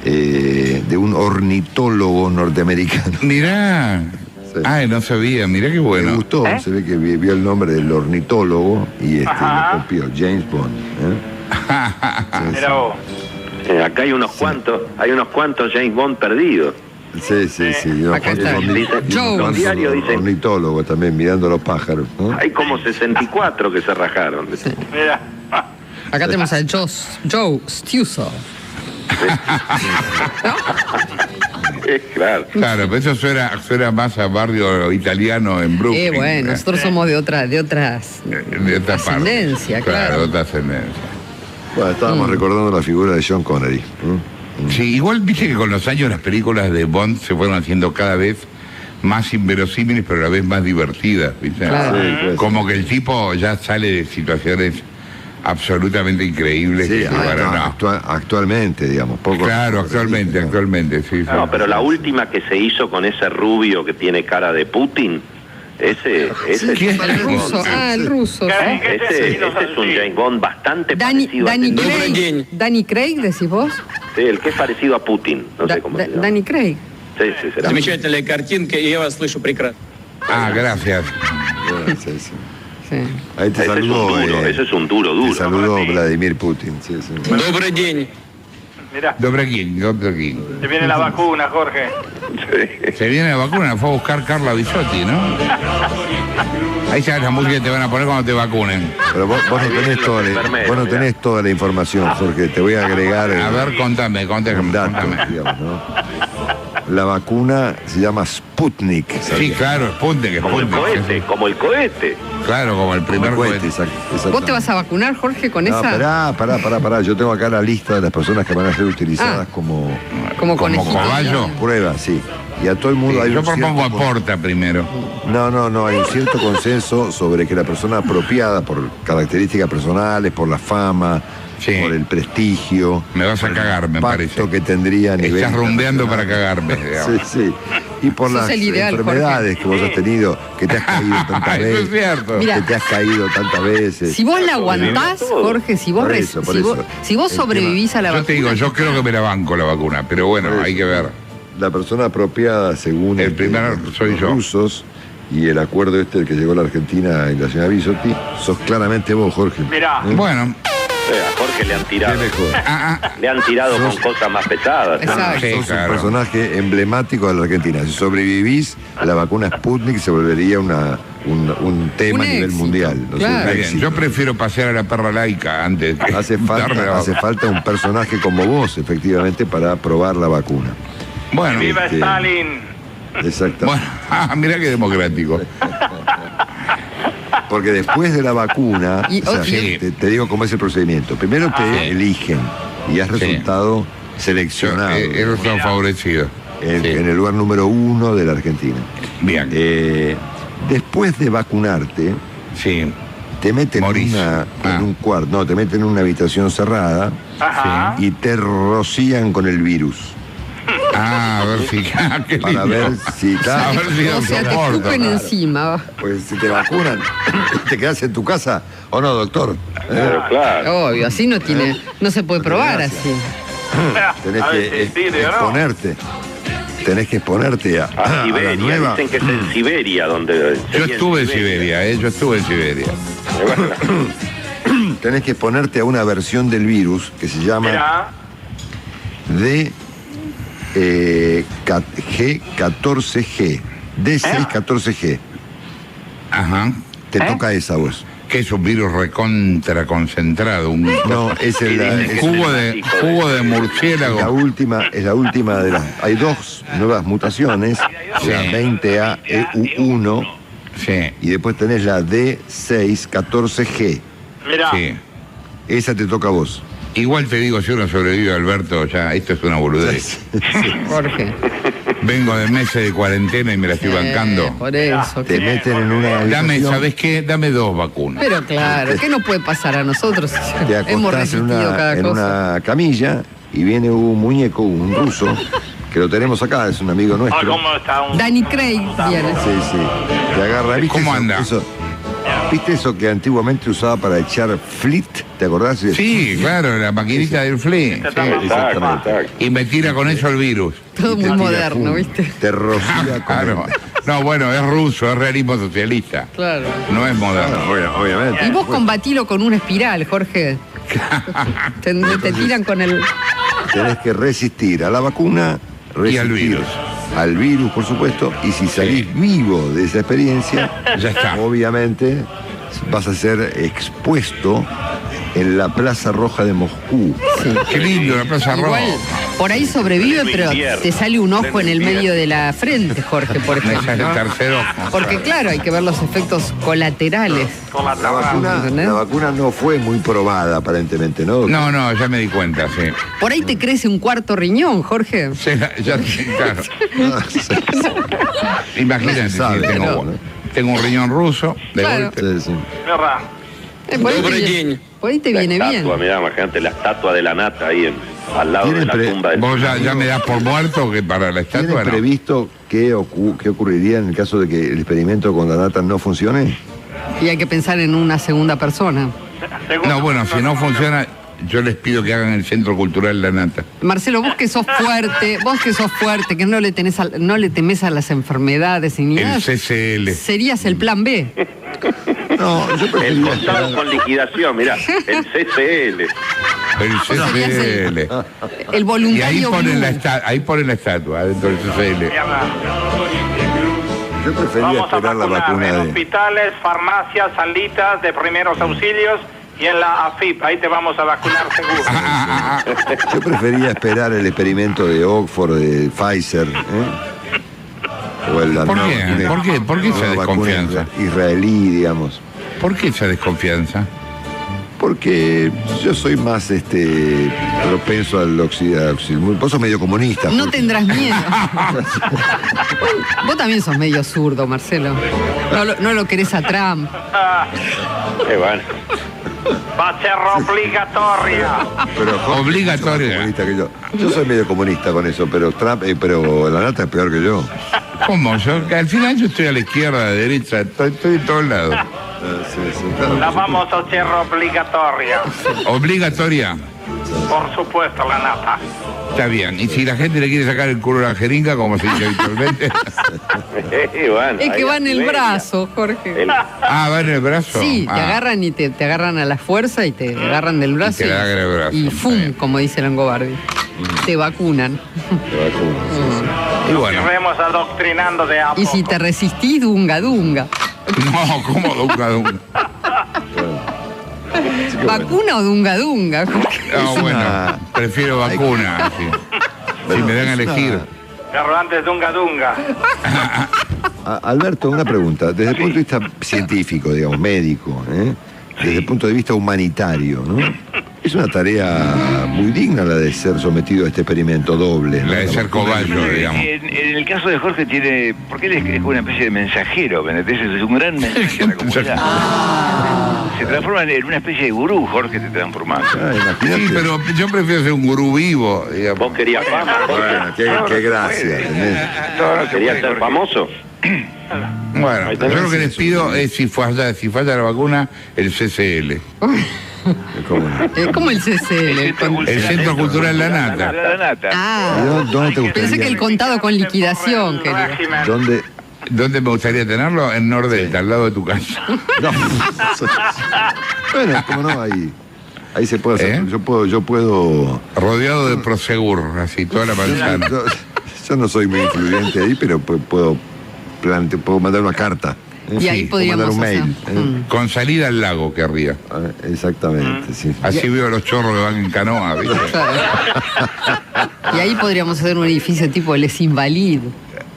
de un ornitólogo norteamericano. Mirá. Sí. Ay, no sabía, mirá qué bueno. Me gustó, se ve que vio el nombre del ornitólogo y lo copió, James Bond. Era vos. Acá hay unos cuantos James Bond perdidos. Sí. Acá está. Los diarios dicen ornitólogo también, mirando los pájaros, ¿no? Hay como 64 que se rajaron. Sí. Mira. Acá tenemos a Joe Stiuso. Claro, pero eso suena más a barrio italiano en Brooklyn. Bueno, nosotros somos de otra ascendencia, claro. De otra ascendencia. Bueno, estábamos recordando la figura de Sean Connery. Sí, igual viste que con los años las películas de Bond se fueron haciendo cada vez más inverosímiles, pero a la vez más divertidas, ¿viste? Claro. Sí, como que el tipo ya sale de situaciones absolutamente increíbles. Sí, actualmente, digamos. Claro, actualmente, sí. No, pero la última que se hizo con ese rubio que tiene cara de Putin, ese es el ruso. El ruso. Ese es un James Bond bastante parecido a Danny Craig, decís vos. Sí, el que es parecido a Putin, no sé cómo se llama. Danny Craig. Sí, será. Замечательная картинка, и я вас слышу прекрасно. Gracias. Sí. Ahí te saludó. Ese es un duro. Te saludó Vladimir Putin. Sí. Добрый день. Mirá. Dobrequín. Se viene la vacuna, Jorge. Se viene la vacuna, fue a buscar Carla Bisotti, ¿no? Ahí sabes la música que te van a poner cuando te vacunen. Pero vos no tenés toda la información, Jorge. Te voy a agregar. A ver, contame. Digamos, ¿no? La vacuna se llama Sputnik. ¿Sabes? Sí, claro, Sputnik. Como el cohete. Claro, como el primer cohete. ¿Vos te vas a vacunar, Jorge, con esa? Pará. Yo tengo acá la lista de las personas que van a ser utilizadas como caballo. Prueba, sí. Y a todo el mundo hay yo propongo a Porta primero. No, hay un cierto consenso sobre que la persona apropiada por características personales, por la fama, por el prestigio. Me vas a cagar, me parece. Que tendría a nivel. Estás rumbeando para cagarme. Sí. Y por las enfermedades que vos has tenido, que te has caído tantas veces. Eso es cierto. Mirá, que te has caído tantas veces. Si vos la aguantás, Jorge, si vos sobrevivís a la vacuna. Yo te digo, yo creo que me la banco la vacuna, pero bueno, hay que ver. La persona apropiada, según el primero soy los yo. rusos, y el acuerdo el que llegó a la Argentina y la señora Bisotti, sos claramente vos, Jorge. Mirá. Bueno. A Jorge le han tirado. Le han tirado con cosas más pesadas. Sos un personaje emblemático de la Argentina. Si sobrevivís, la vacuna Sputnik se volvería un tema a nivel mundial. Claro. Bien, yo prefiero pasear a la perra laica antes de hace falta un personaje como vos, efectivamente, para probar la vacuna. Bueno, ¡viva Stalin! Exacto. Bueno, mirá qué democrático. Porque después de la vacuna, te digo cómo es el procedimiento. Primero te eligen y has resultado seleccionado. He resultado favorecido. En el lugar número 1 de la Argentina. Bien. Después de vacunarte, te meten en un cuarto, no, te meten en una habitación cerrada y te rocían con el virus. A ver si... Para ver si está... O sea, te escupen encima. Pues si te vacunan, ¿te quedas en tu casa o no, doctor? Claro. Obvio, así no se puede probar así. Tenés que exponerte. Tenés que exponerte a Siberia. La nueva. Dicen que es en Siberia donde... Yo estuve en Siberia. Tenés que exponerte a una versión del virus que se llama G14G. D614G. Ajá. Te toca esa voz. Que es un virus recontra concentrado. No, es el jugo de murciélago. Es la última de las... Hay 2 nuevas mutaciones, la 20AEU1 y después tenés la D614G. Sí. Esa te toca a vos. Igual te digo, si uno sobrevive, Alberto, ya, esto es una boludez. Jorge. Vengo de meses de cuarentena y me la estoy bancando. Por eso. Te meten en una... ¿Sabes qué? Dame 2 vacunas. Pero claro, ¿qué nos puede pasar a nosotros? Te Hemos acostás resistido cada en cosa. una camilla y viene un muñeco, un ruso, que lo tenemos acá, es un amigo nuestro. ¿Cómo está? Danny Craig viene. Sí. Te agarra. ¿Cómo anda? ¿Viste eso que antiguamente usaba para echar flit? ¿Te acordás? Sí, claro, la maquinita del flit. Exactamente. Y me tira con eso el virus. Todo muy moderno, ¿viste? Te rocía con claro. No, bueno, es ruso, es realismo socialista. Claro. No es moderno. Obviamente. Y vos combatilo con una espiral, Jorge. te tiran con el... Tenés que resistir a la vacuna, y al virus. Al virus, por supuesto, y si salís vivo de esa experiencia, ya está. Obviamente vas a ser expuesto en la Plaza Roja de Moscú. Sí. Qué lindo, la Plaza Roja. Por ahí sobrevive, pero te sale un ojo en el medio de la frente, Jorge, por ejemplo. El tercer ojo. Porque claro, hay que ver los efectos colaterales. La vacuna no fue muy probada, aparentemente, ¿no? No, ya me di cuenta, sí. Por ahí te crece un cuarto riñón, Jorge. Sí, claro. Imagínate, tengo un riñón ruso de golpe. Sí. Por ahí te viene bien. Mirá, imagínate la estatua de la nata ahí al lado de la tumba del... ¿Vos ya me das por muerto que para la estatua? ¿Tienes previsto qué ocurriría en el caso de que el experimento con la nata no funcione? Y hay que pensar en una segunda persona. No, bueno, si no funciona, yo les pido que hagan el Centro Cultural La Nata. Marcelo, vos que sos fuerte, que no le temes a las enfermedades ni nada. El CCL. Serías el plan B. No, yo el contado con liquidación, mirá, el CCL. El CCL. El voluntario. Y ahí ponen la estatua dentro del CCL. Yo prefería esperar la vacuna en hospitales, farmacias, salitas de primeros auxilios y en la AFIP. Ahí te vamos a vacunar seguro. Yo prefería esperar el experimento de Oxford, de Pfizer, o el ¿Por qué esa desconfianza? Israelí, digamos. ¿Por qué esa desconfianza? Porque yo soy más propenso al occidentalismo. Vos sos medio comunista. No tendrás miedo. Vos también sos medio zurdo, Marcelo. No lo querés a Trump. Bueno. Va a ser obligatoria. Pero obligatoria. Yo soy medio comunista con eso, pero Trump, pero la nata es peor que yo. ¿Cómo? Al final yo estoy a la izquierda, a la derecha, estoy de todos lados. La vamos a hacer obligatoria. ¿Obligatoria? Por supuesto, la nata. Está bien. Y si la gente le quiere sacar el culo a la jeringa, como se dice habitualmente. Bueno, Es que ahí va en el media. brazo, Jorge. ¿Va en el brazo? Sí, te Ah. agarran y te agarran a la fuerza y te agarran del brazo. te agarran el brazo. Y ¡fum! Como dice Longobardi. Te vacunan. Y bueno. Iremos adoctrinando de a Y si te resistís, dunga. No, ¿cómo dunga? ¿Vacuna o dunga? No, bueno, prefiero vacuna. Sí. Si me dan a elegir. Pero antes dunga. Alberto, una pregunta. Desde el punto de vista científico, digamos, médico, desde el punto de vista humanitario, ¿no? Es una tarea muy digna la de ser sometido a este experimento doble, ¿no? La de ser cobayo, digamos. En el caso de Jorge tiene... Porque él es una especie de mensajero, ¿me entendés? Es un gran mensajero de la comunidad. Se transforma en una especie de gurú, Jorge, te transformás. Sí, pero yo prefiero ser un gurú vivo, digamos. Vos querías fama, Bueno, qué gracia. ¿entendés? querías ser famoso. Bueno, Ahí yo tenés lo que les eso. pido es si falla la vacuna, el CCL. ¿Cómo el CCL? El Centro Cultural La Nata. Ah, ¿Dónde te gustaría? pensé que el contado con liquidación, querido. ¿Dónde me gustaría tenerlo? En Nordelta, al lado de tu casa. No. Bueno, cómo no, ahí se puede hacer. Yo puedo. Rodeado de Prosegur, así, toda la manzana. Yo no soy muy influyente ahí, pero puedo mandar una carta. Y ahí podríamos mandar un hacer. mail. Con salida al lago, querría. Exactamente, sí. Así veo a los chorros que van en canoa, ¿viste? Y ahí podríamos hacer un edificio tipo Les Invalides,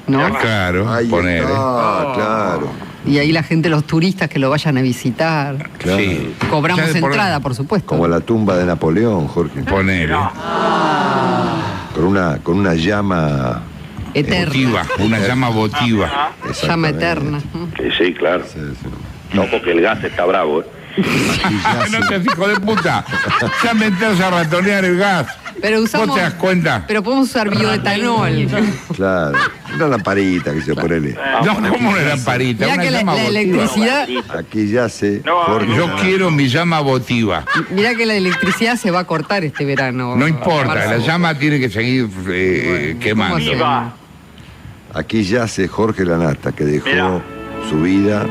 ¿no? Claro, Ahí poner. está, claro. Y ahí la gente, los turistas que lo vayan a visitar. Claro. Sí. Cobramos Ya de por- entrada, por supuesto. Como la tumba de Napoleón, Jorge. Ponele. Con una llama Eterna. Votiva, una llama votiva. Llama eterna. Sí, claro. No, porque el gas está bravo, No te hijo de puta. Ya me entras a ratonear el gas. Pero usamos. ¿Vos te das cuenta? Pero podemos usar bioetanol. Claro. Una lamparita que se ponele. No, como una lamparita, Mirá una que la llama votiva. electricidad. Aquí yace Jorge. Yo quiero mi llama votiva. Mirá que la electricidad se va a cortar este verano. No importa, la Marcelo. llama tiene que seguir quemando. ¿Cómo hacemos? Aquí yace Jorge Lanata, que dejó su vida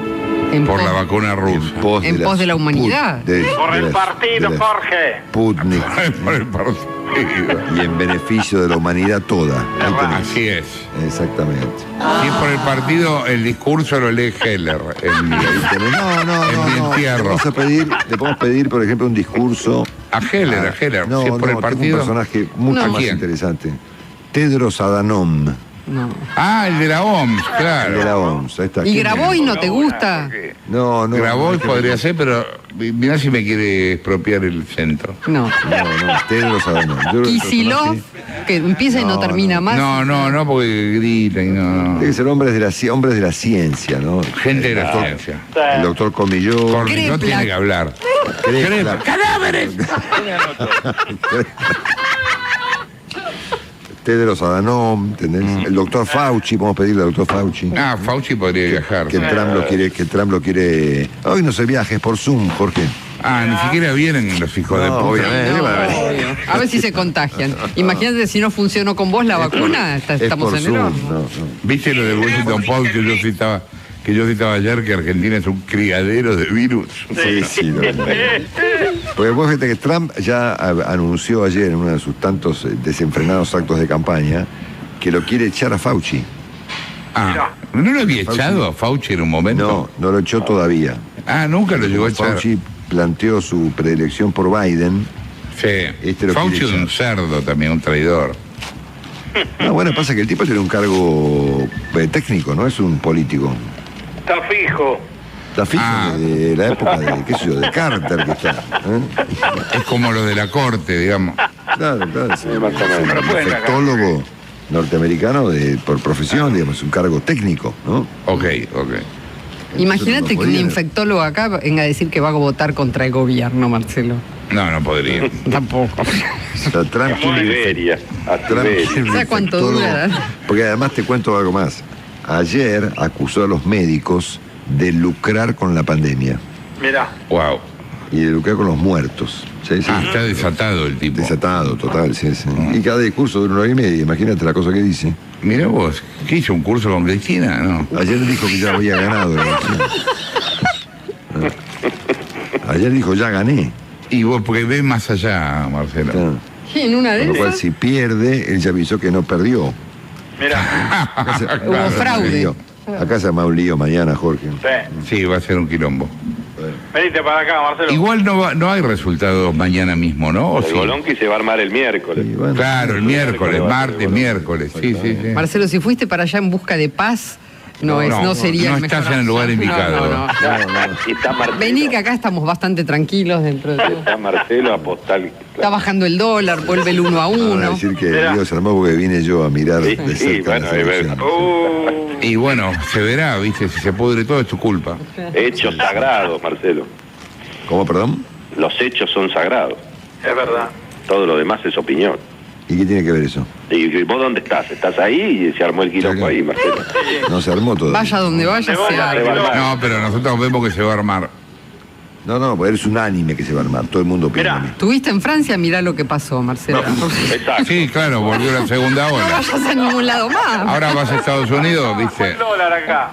En Por pos- la vacuna rusa. En pos de la humanidad. Por el partido, Jorge. Sputnik. Por el partido. Y en beneficio de la humanidad toda. Ahí tenés. Así es. Exactamente. Si es por el partido, el discurso lo lee Heller. No. mi entierro. Le podemos pedir, por ejemplo, un discurso. A Heller. No, si es por el tengo partido. un personaje mucho ¿A más quién? interesante. Tedros Adhanom. No. Ah, el de la OMS, claro. El de la OMS. Ahí está. ¿Y ¿Quién Grabois es? no te gusta? No. Grabois no, podría ser, pero mirá si me quiere expropiar el centro. No. No, Tedros Adhanom. Yo creo que el Kisilov, personaje- que empieza y no termina más. No, porque grita y no. Tiene que ser hombres de la ciencia, ¿no? Gente de la doctor- ciencia. El doctor Comilló. Cornilló tiene que hablar. Kreplak. ¡Cadáveres! Tedros Adhanom, ¿entendés? El doctor Fauci, podemos pedirle al doctor Fauci. Ah, Fauci podría viajar. Que Trump lo quiere. Hoy no se viajes por Zoom, Jorge. Ah, ni siquiera vienen los hijos de puta. obviamente. Obvio. A ver si se contagian. Imagínate si no funcionó con vos la vacuna, estamos en el horno. ¿Viste lo del Washington Post que yo citaba ayer, que Argentina es un criadero de virus? Sí. Porque vos fíjate que Trump ya anunció ayer en uno de sus tantos desenfrenados actos de campaña que lo quiere echar a Fauci. Ah, ¿no lo había echado a Fauci en un momento? No lo echó todavía. Ah, nunca lo llegó a echar. Fauci planteó su predilección por Biden. Sí. Lo Fauci quiere es un echar. cerdo también, un traidor. No, bueno, pasa que el tipo tiene un cargo técnico, no es un político. Está fijo. Está fijo de la época de, qué sé yo, de Carter que está. Es como lo de la corte, digamos. Claro, sí. Es un infectólogo norteamericano por profesión, digamos, es un cargo técnico, ¿no? Ok. Imagínate que un podía. infectólogo acá venga a decir que va a votar contra el gobierno, Marcelo. No podría. Tampoco. O sea, Trump quiere Siberia. A Trump Siberia. quiere un ¿Sabes cuánto infectólogo. dura? Porque además te cuento algo más. Ayer acusó a los médicos de lucrar con la pandemia. Mirá. Wow. y de lucrar con los muertos. Sí, sí. Está desatado el tipo. Desatado, total, sí, sí. Y cada discurso dura 1 hora y media, imagínate la cosa que dice. Mira vos, ¿qué hizo un curso con Cristina? No. Ayer dijo que ya había ganado la elección. Ayer dijo, ya gané. Y vos, porque ves más allá, Marcelo. Claro. Sí, en una de Con lo cual, esas. si pierde, él ya avisó que no perdió. Mira. Hubo fraude. Acá se arma un lío mañana, Jorge. Sí, va a ser un quilombo. Venite para acá, Marcelo. Igual no hay resultados mañana mismo, ¿no? ¿O El sí? Bolonqui se va a armar el miércoles. Sí, bueno. Claro, el miércoles, martes, miércoles. Sí, sí, sí. Marcelo, si fuiste para allá en busca de paz, no sería no el mejor. estás en el lugar indicado. No. Y está Marcelo. Vení, que acá estamos bastante tranquilos dentro de todo. Está Marcelo a postal. Está bajando el dólar, vuelve el 1 a Van a 1. decir que el lío se armó porque vine yo a mirar Sí, de sí, cerca bueno, las elecciones. Y bueno, se verá, ¿viste? Si se pudre todo es tu culpa. Hechos sagrados, Marcelo. ¿Cómo, perdón? Los hechos son sagrados. Es verdad. Todo lo demás es opinión. ¿Y qué tiene que ver eso? ¿Y vos dónde estás? ¿Estás ahí? Y se armó el quilombo ahí, Marcelo. No se armó todo. Vaya donde vaya, se arma. No, pero nosotros vemos que se va a armar. No, pues es unánime que se va a armar. Todo el mundo opina. Mira. Estuviste en Francia, mirá lo que pasó, Marcelo. Exacto. Sí, claro, volvió la segunda No ola. vayas a ningún lado más. Ahora vas a Estados Unidos, ¿viste? El dólar acá.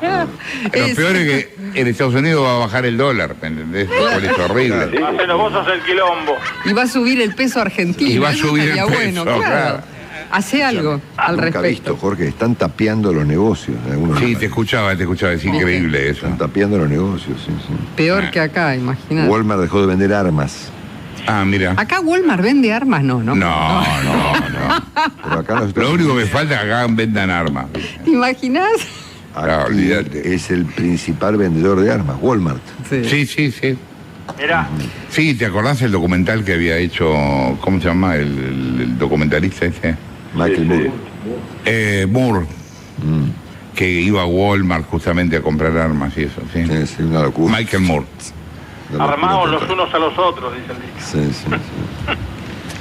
Lo peor es que en Estados Unidos va a bajar el dólar, ¿me entendés? Es horrible. Marcelo, vos sos el quilombo. Y va a subir el peso argentino. Y va a Eso subir el estaría peso, bueno, claro. Hace algo al Nunca respecto. visto, Jorge. Están tapeando los negocios. En algunos Sí, lugares. te escuchaba, es increíble eso. Están tapeando los negocios, sí. Peor que acá, imagínate. Walmart dejó de vender armas. Ah, mira. Acá Walmart vende armas, no. No. Pero acá nosotros... Lo único que falta es que acá vendan armas. ¿Te imaginas? Claro, Aquí olvídate. es el principal vendedor de armas, Walmart. Sí. Mirá. Sí, ¿te acordás el documental que había hecho, ¿cómo se llama? El documentalista ese? Michael Moore. Moore. Que iba a Walmart justamente a comprar armas y eso, sí. Sí, una locura. Michael Moore. Armados los unos a los otros, dice el dicho.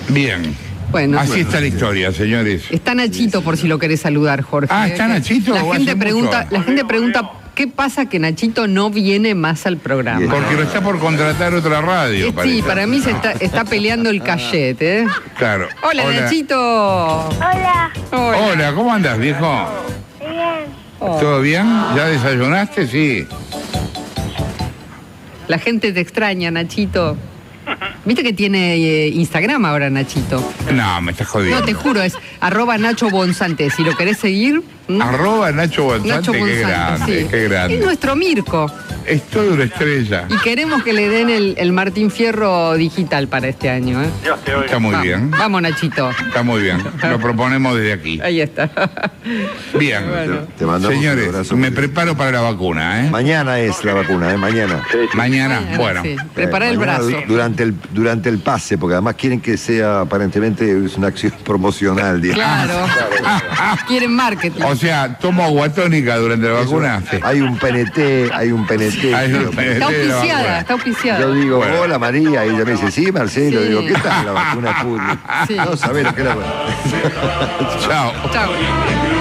Sí. Bien. Bueno. Así está la historia, señores. Está Nachito por si lo querés saludar, Jorge. Ah, ¿está Nachito? La ¿O gente hace pregunta, mucho? la gente pregunta ¿qué pasa que Nachito no viene más al programa? Porque lo está por contratar otra radio, Sí, parece. para mí se está peleando el cachet, ¿eh? Claro. Hola, Nachito. Hola. Hola, ¿cómo andas, viejo? Bien. ¿Todo bien? ¿Ya desayunaste? Sí. La gente te extraña, Nachito. ¿Viste que tiene Instagram ahora, Nachito? No, me estás jodiendo. No, te juro, es @Nacho Bonzante. Si lo querés seguir... @Nacho Bonzante, Nacho qué Bonzante, grande, sí. qué grande. Es nuestro Mirko. Es toda una estrella. Y queremos que le den el Martín Fierro digital para este año, ¿eh? Dios te oiga. Está muy bien. Vamos, Nachito. Está muy bien. Lo proponemos desde aquí. Ahí está. Bien. Bueno. Te mandamos un Señores, abrazo. me preparo para la vacuna, ¿eh? Mañana es la vacuna, mañana. Mañana, bueno. Sí. Prepara el Mañana, brazo. Durante el pase, porque además quieren que sea, aparentemente, es una acción promocional. Digamos. Claro. Quieren marketing. O sea, tomo aguatónica durante la vacuna. Sí. Hay un PNT, hay un PNT. Hay un PNT. Está de la auspiciada, vacuna. está auspiciada. Yo digo, Bueno. hola María, y ella me dice, sí, Marcelo. Sí. Digo, ¿qué tal la vacuna Sputnik? Sí. No sabés lo que es la Chao. Chao.